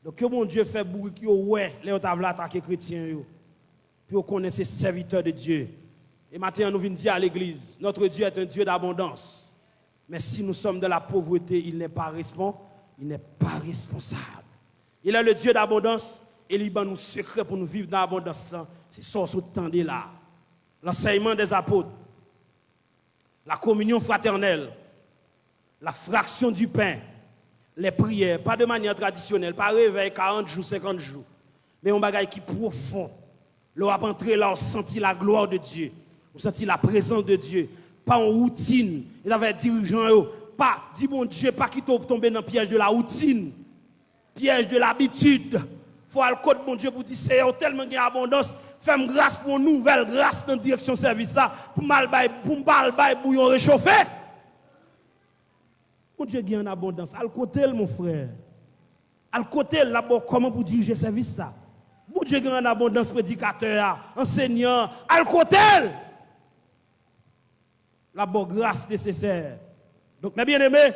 Donc, que mon Dieu fait bourrique, ouais, les autres veulent attaquer les chrétiens. Puis on connaît ces serviteurs de Dieu. Et maintenant, nous venons dire à l'église, notre Dieu est un Dieu d'abondance. Mais si nous sommes de la pauvreté, il n'est pas responsable. Il est le Dieu d'abondance et il nous secret pour nous vivre dans l'abondance. C'est ça ce temps là. L'enseignement des apôtres, la communion fraternelle, la fraction du pain, les prières, pas de manière traditionnelle, pas réveil 40 jours, 50 jours, mais un bagage qui est profond. Là, on va entrer là, on sentit la gloire de Dieu, on sentit la présence de Dieu, pas en routine. Il avait dirigeant, pas, dit bon Dieu, pas qui tomber dans le piège de la routine, piège de l'habitude. Il faut aller côté mon Dieu pour dire, Seigneur, tellement qu'il y a abondance, fais-moi grâce pour une nouvelle grâce dans la direction service ça, pour mal bail bouillon réchauffé. Mon Dieu, il y a une abondance. Al côté, mon frère. Al côté, d'abord, comment pour diriger le service ça? Mon Dieu, il y a une abondance, prédicateur, enseignant. Al côté, d'abord, grâce nécessaire. Donc, mes bien-aimés,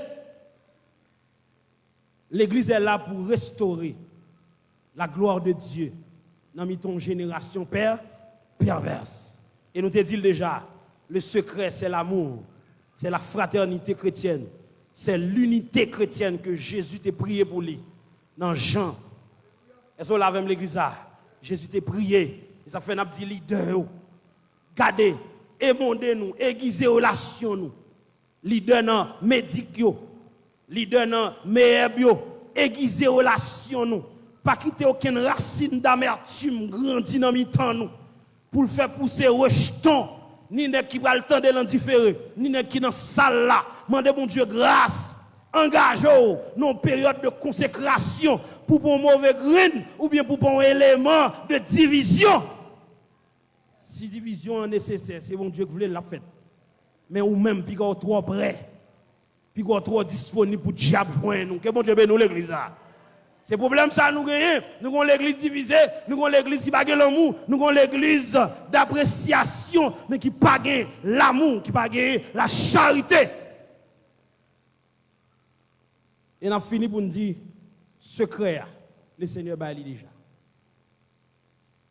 l'Église est là pour restaurer la gloire de Dieu dans une génération perverse. Et nous te disons déjà, le secret, c'est l'amour, c'est la fraternité chrétienne. C'est l'unité chrétienne que Jésus t'a prié pour lui. Dans Jean. Est-ce que vous l'avez l'église là? Jésus t'a prié. Et ça fait un petit leader. Gardez, émondez-nous, aiguisez relation nous. Leader dans médic, leader dans meilleur, aiguisez relation nous. Pas quitter aucune racine d'amertume grandie dans mi-temps nous. Pour le faire pousser rejeton. Ni ne qui va le temps de l'indifféré, ni ne qui dans salle là. Mandez mon Dieu grâce. Engagez-vous dans une période de consécration pour bon mauvais grain ou bien pour bon élément de division. Si division est nécessaire, c'est mon Dieu qui voulait la faire. Mais ou même, puis qu'on trop prêt, puis qu'on trop disponible pour diable nous. Que bon Dieu bénisse l'église là. C'est le problème ça nous gagnons. Nous avons l'église divisée, nous avons l'église qui n'a pas l'amour, nous avons l'église d'appréciation, mais qui n'a pas l'amour, qui n'a pas la charité. Et on a fini pour nous dire, secret, le Seigneur a déjà.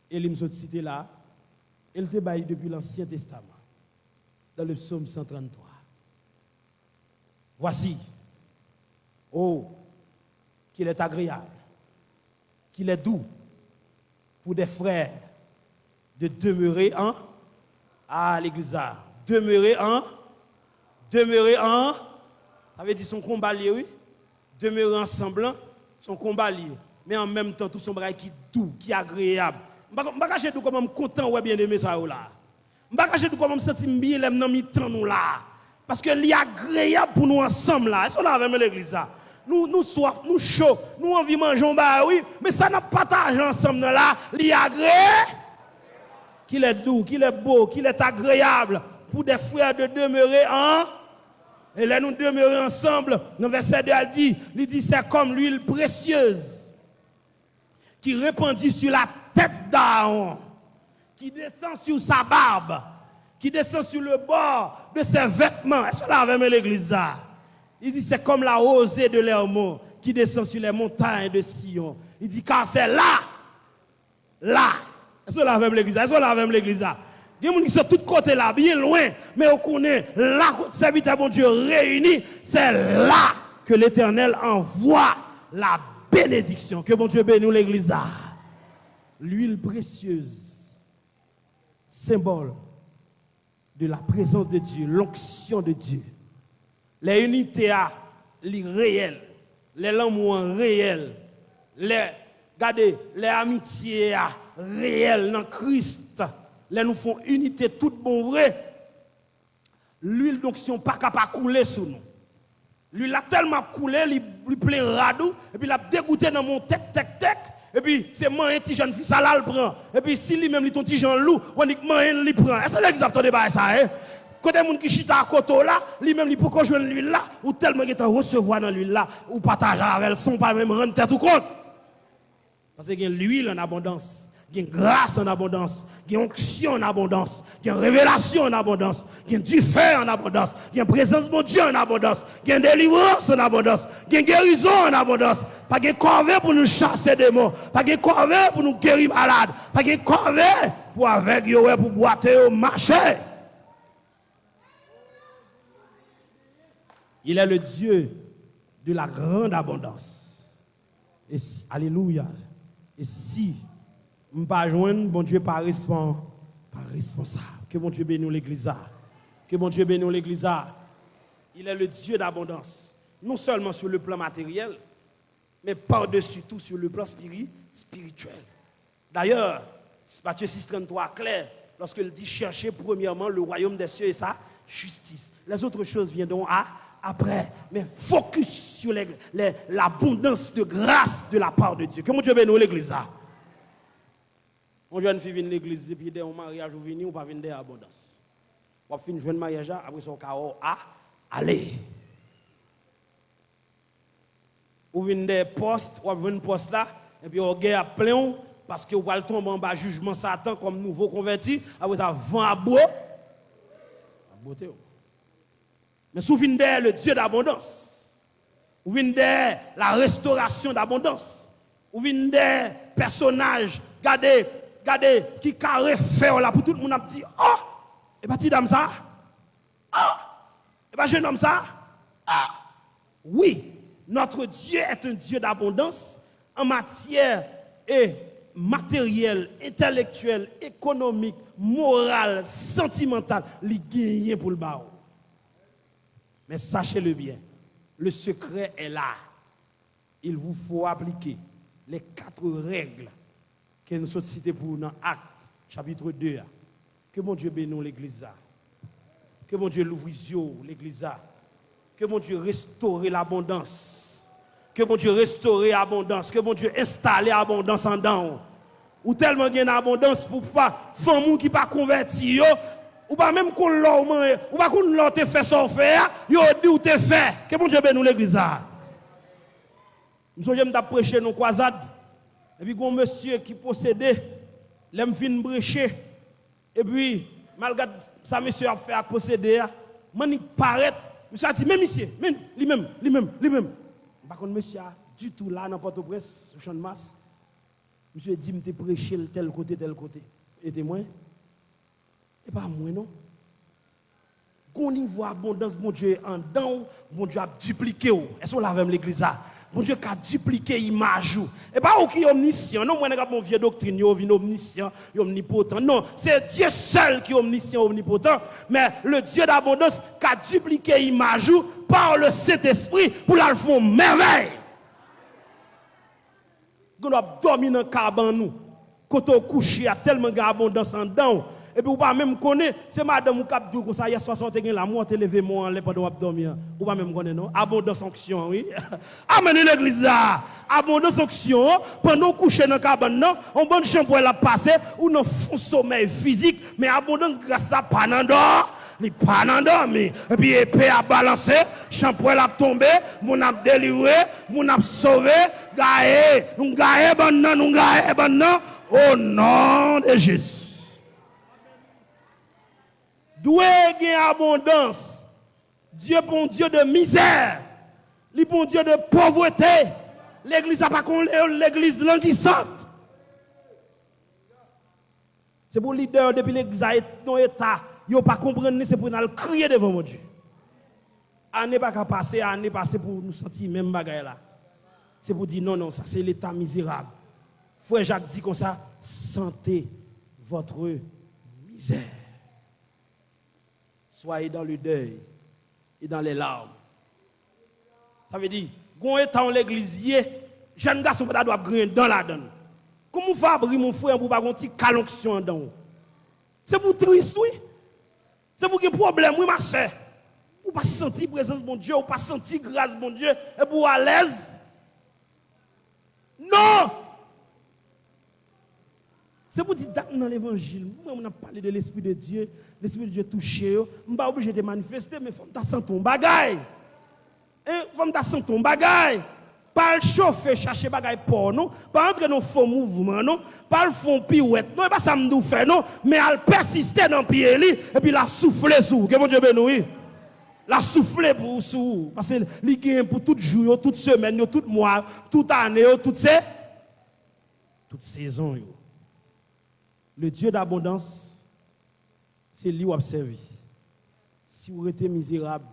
Et il nous a cité là, il te baille depuis l'Ancien Testament, dans le psaume 133. Voici, oh, qu'il est agréable, qu'il est doux pour des frères de demeurer en l'église. Demeurer en, ça veut dire son combat lié, oui. Demeurer ensemble, son combat lié. Mais en même temps, tout son bras qui est doux, qui est agréable. Je ne vais pas cacher tout comme je suis content ou bien aimé ça là. Je ne vais pas cacher tout comme je me sens bien dans mi-temps nous là. Parce que c'est agréable pour nous ensemble là. Est-ce qu'on a avec l'église là? Nous soif, nous chaud, nous envie de manger, bah oui, mais ça n'a pas partagé ensemble là, il agréable, qu'il est doux, qu'il est beau, qu'il est agréable pour des frères de demeurer en. Et là, nous demeurons ensemble. Dans le verset 2, il dit, c'est comme l'huile précieuse qui répandit sur la tête d'Aaron, qui descend sur sa barbe, qui descend sur le bord de ses vêtements. Est-ce que là, avec l'église là? Il dit, c'est comme la rosée de l'Hermon qui descend sur les montagnes de Sion. Il dit, car c'est là. Est-ce que là, avec l'église là? Est-ce que là, avec l'église là? Il y a des gens qui sont de tous côtés là, bien loin, mais on connaît, là, quand serviteur bon Dieu réuni, c'est là que l'Éternel envoie la bénédiction. Que bon Dieu bénisse l'église là. L'huile précieuse, symbole de la présence de Dieu, l'onction de Dieu. Les unités les réelles, les l'amour réel, regardez, les amitiés réelles dans Christ. Là nous font unité toute bon vrai. L'huile d'onction pas capable couler sur nous. L'huile a tellement coulé, il plein radou et puis il a dégoûté dans mon tec. Et puis c'est moi un petit jeune fils ça là le prend. Et puis si lui même il ton petit jeune loup, on dit que moi il prend. Est-ce que l'exemple de ça hein? Côté moun qui chita à côté là, lui même il peut qu'on joindre l'huile là ou tellement qu'il recevoir dans l'huile là ou partager avec son pas même rendre tête tout compte. Parce qu'il y a l'huile en abondance. Il y a une grâce en abondance, il y a une onction en abondance, il y a une révélation en abondance, il y a du feu en abondance, il y a une présence de Dieu en abondance, il y a une délivrance en abondance, il y a une guérison en abondance. Pas de corvée pour nous chasser des démons, pas de corvée pour nous guérir malades, pas de corvée pour avec pour boiter au marché. Il est le Dieu de la grande abondance. Et, alléluia. Et si je ne pas joindre, bon Dieu, pas responsable. Que bon Dieu bénisse l'église. Que bon Dieu bénisse l'église. Il est le Dieu d'abondance. Non seulement sur le plan matériel, mais par-dessus tout sur le plan spirituel. D'ailleurs, Matthieu 6,33 clair, lorsqu'il dit chercher premièrement le royaume des cieux et sa justice. Les autres choses viendront après. Mais focus sur l'abondance de grâce de la part de Dieu. Que mon Dieu bénisse l'église. On jeune fille vient l'église et puis dès un mariage ou venir ou pas venir d'abondance. On fin jeune mariage après son chaos aller. Ou venir des postes, ou venir poste là et puis on gagne plein parce que on va tomber en bas jugement Satan comme nouveau converti après ça vend à bout. À beauté. Mais si vous venez le Dieu d'abondance, vous venez la restauration d'abondance, vous venez des personnages, regardez, qui carré faire là pour tout le monde a dit, oh, et pas petit dame ça, et pas jeune homme ça, oui, notre Dieu est un Dieu d'abondance en matière et matérielle, intellectuelle, économique, morale, sentimentale, il gagne pour le bas. Mais sachez-le bien, le secret est là. Il vous faut appliquer les 4 règles que nous sommes citées pour dans Actes, chapitre 2. Que mon Dieu bénisse l'église. Que mon Dieu l'ouvre l'église. Que mon Dieu restaure l'abondance. Que mon Dieu restaure l'abondance. Que mon Dieu installe l'abondance en dedans. Ou tellement il y a une abondance pour faire femmes qui ne sont pas converties. Ou pas même qu'on l'a ou pas qu'on l'a fait son faire, yo dit ou te fait. Que bon Dieu bénisse l'église. Nous sommes prêcher nos croisades. Et puis un monsieur qui possédait, l'aime fin prêcher. Et puis malgré ça monsieur a fait à posséder, il paraît, monsieur a dit même monsieur, lui-même. Par contre monsieur a du tout là dans Port-au-Prince, au champ de masse. Monsieur dit me prêcher tel côté. Et témoin. Et pas moi non. Qu'on niveau abondance, bon Dieu en dedans, bon Dieu a dupliqué. Est-ce qu'on l'a avec l'église là? Bon Dieu a dupliqué l'image. Et pas qui est omniscient. Non, moi je n'ai pas vieille doctrine, il est omniscient, omnipotent. Non, c'est Dieu seul qui est omniscient, omnipotent. Mais le Dieu d'abondance qui a dupliqué l'image par le Saint-Esprit pour la faire merveille. On doit dormir dans le cabane nous. Quand on couche, il y a tellement d'abondance en dedans. Et puis, vous pas même connaître, c'est madame ou cap comme ça, il y a 60 ans, la moi, levé moi, les pendant dormir. Vous pas même connaître, non? Abondance onction, oui. Amen l'église là. Abondance onction, pendant coucher dans la cabane, non? On bonne chambre pour la passer, ou non, fond sommeil physique, mais abondance grâce à Panando. il pas endormi. Et puis épée a balancé, shampoing a tombé, mon a délivré, mon a sauvé, gaé, nous gaé maintenant, nous gaé maintenant, au nom de Jésus. Doué gain abondance. Dieu bon Dieu de misère. Il bon Dieu de pauvreté. L'église n'a pas qu'on l'église languissante. C'est pour le leader depuis l'église dans l'état, il n'a pas comprendre, c'est pour nous crier devant mon Dieu. Année pas passer, année passée pour nous sentir même bagaille là. C'est pour dire non, non, ça c'est l'état misérable. Frère Jacques dit comme ça, sentez votre misère. Soyez dans le deuil et dans les larmes. Ça veut dire, quand on est dans l'église, jeune garçon doit gagner dans la donne. Comment fabriquer mon frère pour pas une petite calonction dans? C'est pour triste, oui. C'est pour qu'il y ait problème, oui, ma soeur. Ou pas sentir présence de mon Dieu, ou pas sentir grâce de mon Dieu, et pour à l'aise. Non! C'est pour dire dans l'évangile, moi, on a parlé de l'Esprit de Dieu, l'Esprit de Dieu touché, je ne suis pas obligé de manifester, mais il faut que tu sentes ton bagaille. Il faut que tu sentes ton bagaille. Pas le chauffer, chercher bagaille pour nous, pas entrer dans le faux mouvement, non, pas le fond pirouette, non, et pas ça me fait, non, mais elle persister dans le pied, et puis la souffler sous, que mon Dieu bénisse, la souffler pour sous, parce que il gagne pour tout jour, toute semaine, tout mois, toute année, toute saison. Le Dieu d'abondance, c'est lui qui a servi. Si vous êtes misérable,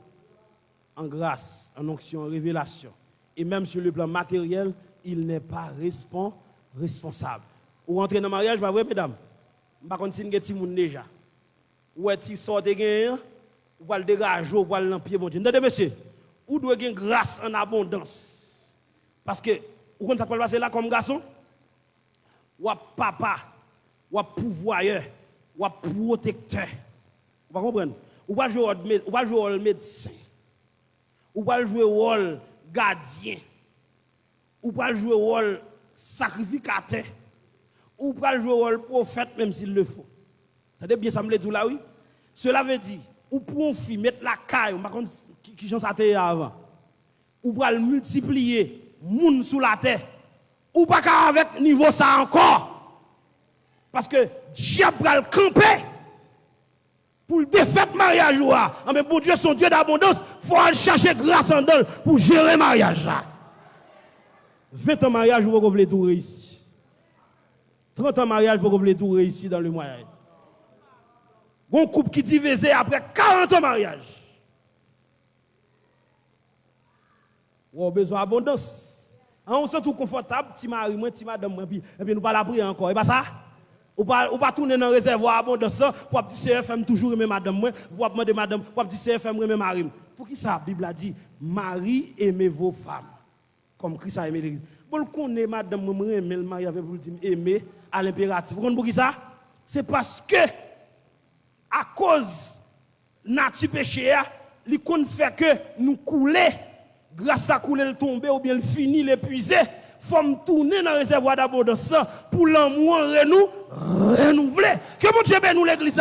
en grâce, en onction, en révélation, et même sur le plan matériel, il n'est pas responsable. Ou entrer dans le mariage, pas vrai, mesdames? Je ne sais pas si vous avez des gens déjà. Ou est-ce que vous avez ou va le dégager, ou va le pied, mon Dieu. Entendez, monsieur? Ou doit avoir grâce en abondance. Parce que, vous comprenez ça peut passer là comme garçon? Ou papa, ou pouvoyeur, ou protecteur. Vous comprenez? Ou va jouer au rôle médecin. Ou va jouer au rôle gardien, ou pas jouer le rôle sacrificateur, ou pas jouer le rôle prophète même s'il le faut. Ça bien ça me le dit là oui. Cela veut dire ou pour fille mettre la caille, par contre qui j'en savais avant. Ou pas le multiplier moun sous la terre. Ou pas avec niveau ça encore. Parce que diable va le camper. Pour le défaire mariage, mais bon Dieu, son Dieu d'abondance, il faut aller chercher grâce en donne pour gérer le mariage. 20 ans de mariage, vous voulez tout réussir. 30 ans de mariage, vous voulez tout réussir dans le mariage. Un couple qui divise après 40 ans de mariage. Vous avez besoin d'abondance. On se sent tout confortable, petit mari, moi, petit madame, et puis nous pas la prier encore. Et pas ça? Ou pas tourner dans le réservoir abondance pour dire CFM toujours aimer madame moi, pour demander madame pour dire CFM aimer mari. Pour qui ça la Bible a dit mari aimez vos femmes comme Christ a aimé l'église. Pour le connaître madame moi aimer le mari avec vous dire aimer à l'impératif. Vous comprenez pour qui ça? C'est parce que à cause nature péché il qu'on fait que nous couler grâce à couler le tomber ou bien le finir l'épuiser. Il faut me tourner dans le réservoir d'abondance pour l'amour renouveler. Que mon Dieu bénisse l'église.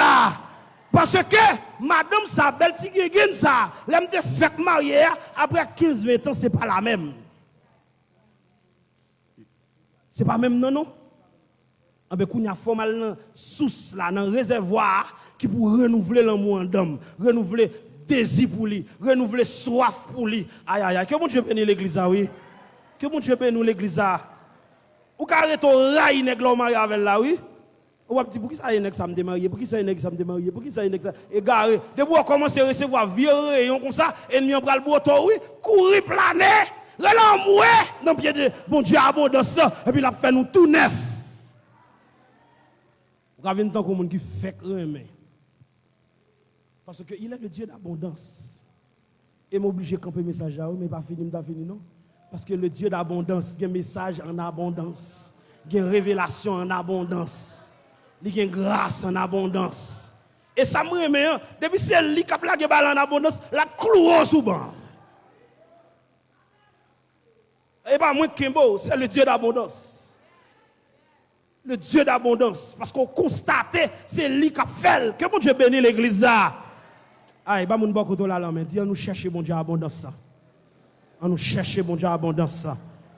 Parce que madame sa belle tigre ça, l'aime te fait marier après 15-20 ans, c'est pas la même. C'est pas même non non. En ben il y a formal source là dans réservoir qui pour renouveler l'amour en d'homme, renouveler désir pour lui, renouveler soif pour lui. Aïe aïe aïe, que mon Dieu bénisse l'église oui. Que mon Dieu bénisse l'église. Ou carré ton rail nèg là marié avec là oui. Ou dit pour qui ça nèg ça me démarier, pour qui ça nèg ça me démarier, pour qui ça nèg ça égaré. Depuis on commence à recevoir vieux rayon comme ça, ennemi on pral boto oui, courir planer, l'amour dans pied de bon Dieu abondance et puis il a fait nous tout neuf. Vous avez un temps comme monde qui fait remet. Parce que il est le Dieu d'abondance. Et m'oblige camper message là mais pas fini non. Parce que le Dieu d'abondance, il y a un message en abondance, il y a une révélation en abondance, il y a une grâce en abondance. Et ça me remet, depuis que c'est lui qui a plagué en abondance, la cloue sous banc. Et pas moi Kimbo, c'est le Dieu d'abondance. Le Dieu d'abondance. Parce qu'on constate, c'est lui qui a fait. Que mon Dieu bénisse l'église là. Aïe, bah, mon beaucoup de la mais dis, on nous chercher bon Dieu abondance. On nous chercher bon Dieu abondance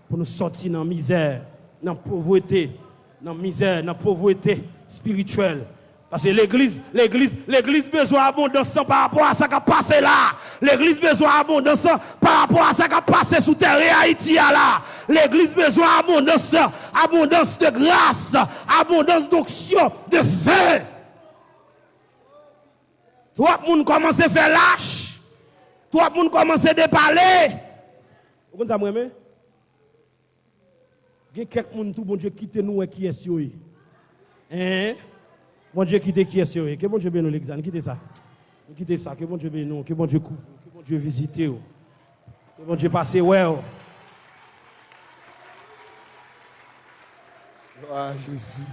pour nous sortir dans la misère, dans la pauvreté, dans la misère, dans la pauvreté spirituelle. Parce que l'église besoin d'abondance par rapport à ce qui a passé là. L'église besoin d'abondance par rapport à ce qui a passé sous terre et Haïti là. L'église besoin d'abondance, abondance de grâce, abondance d'onction, de feu. Tout le monde commence à faire lâche. Tout le monde commence à déparler. Vous comprenez ça, il y a quelqu'un tout bon Dieu quitte nous et qui est sur eux. Hein? Bon Dieu quitte qui est sur eux. Que bon Dieu bénisse l'examen. Quittez ça. Quittez ça. Que bon Dieu bénisse nous. Que bon Dieu couvre. Que bon Dieu visite. Que bon Dieu passe. Ouais. Gloire à Jésus.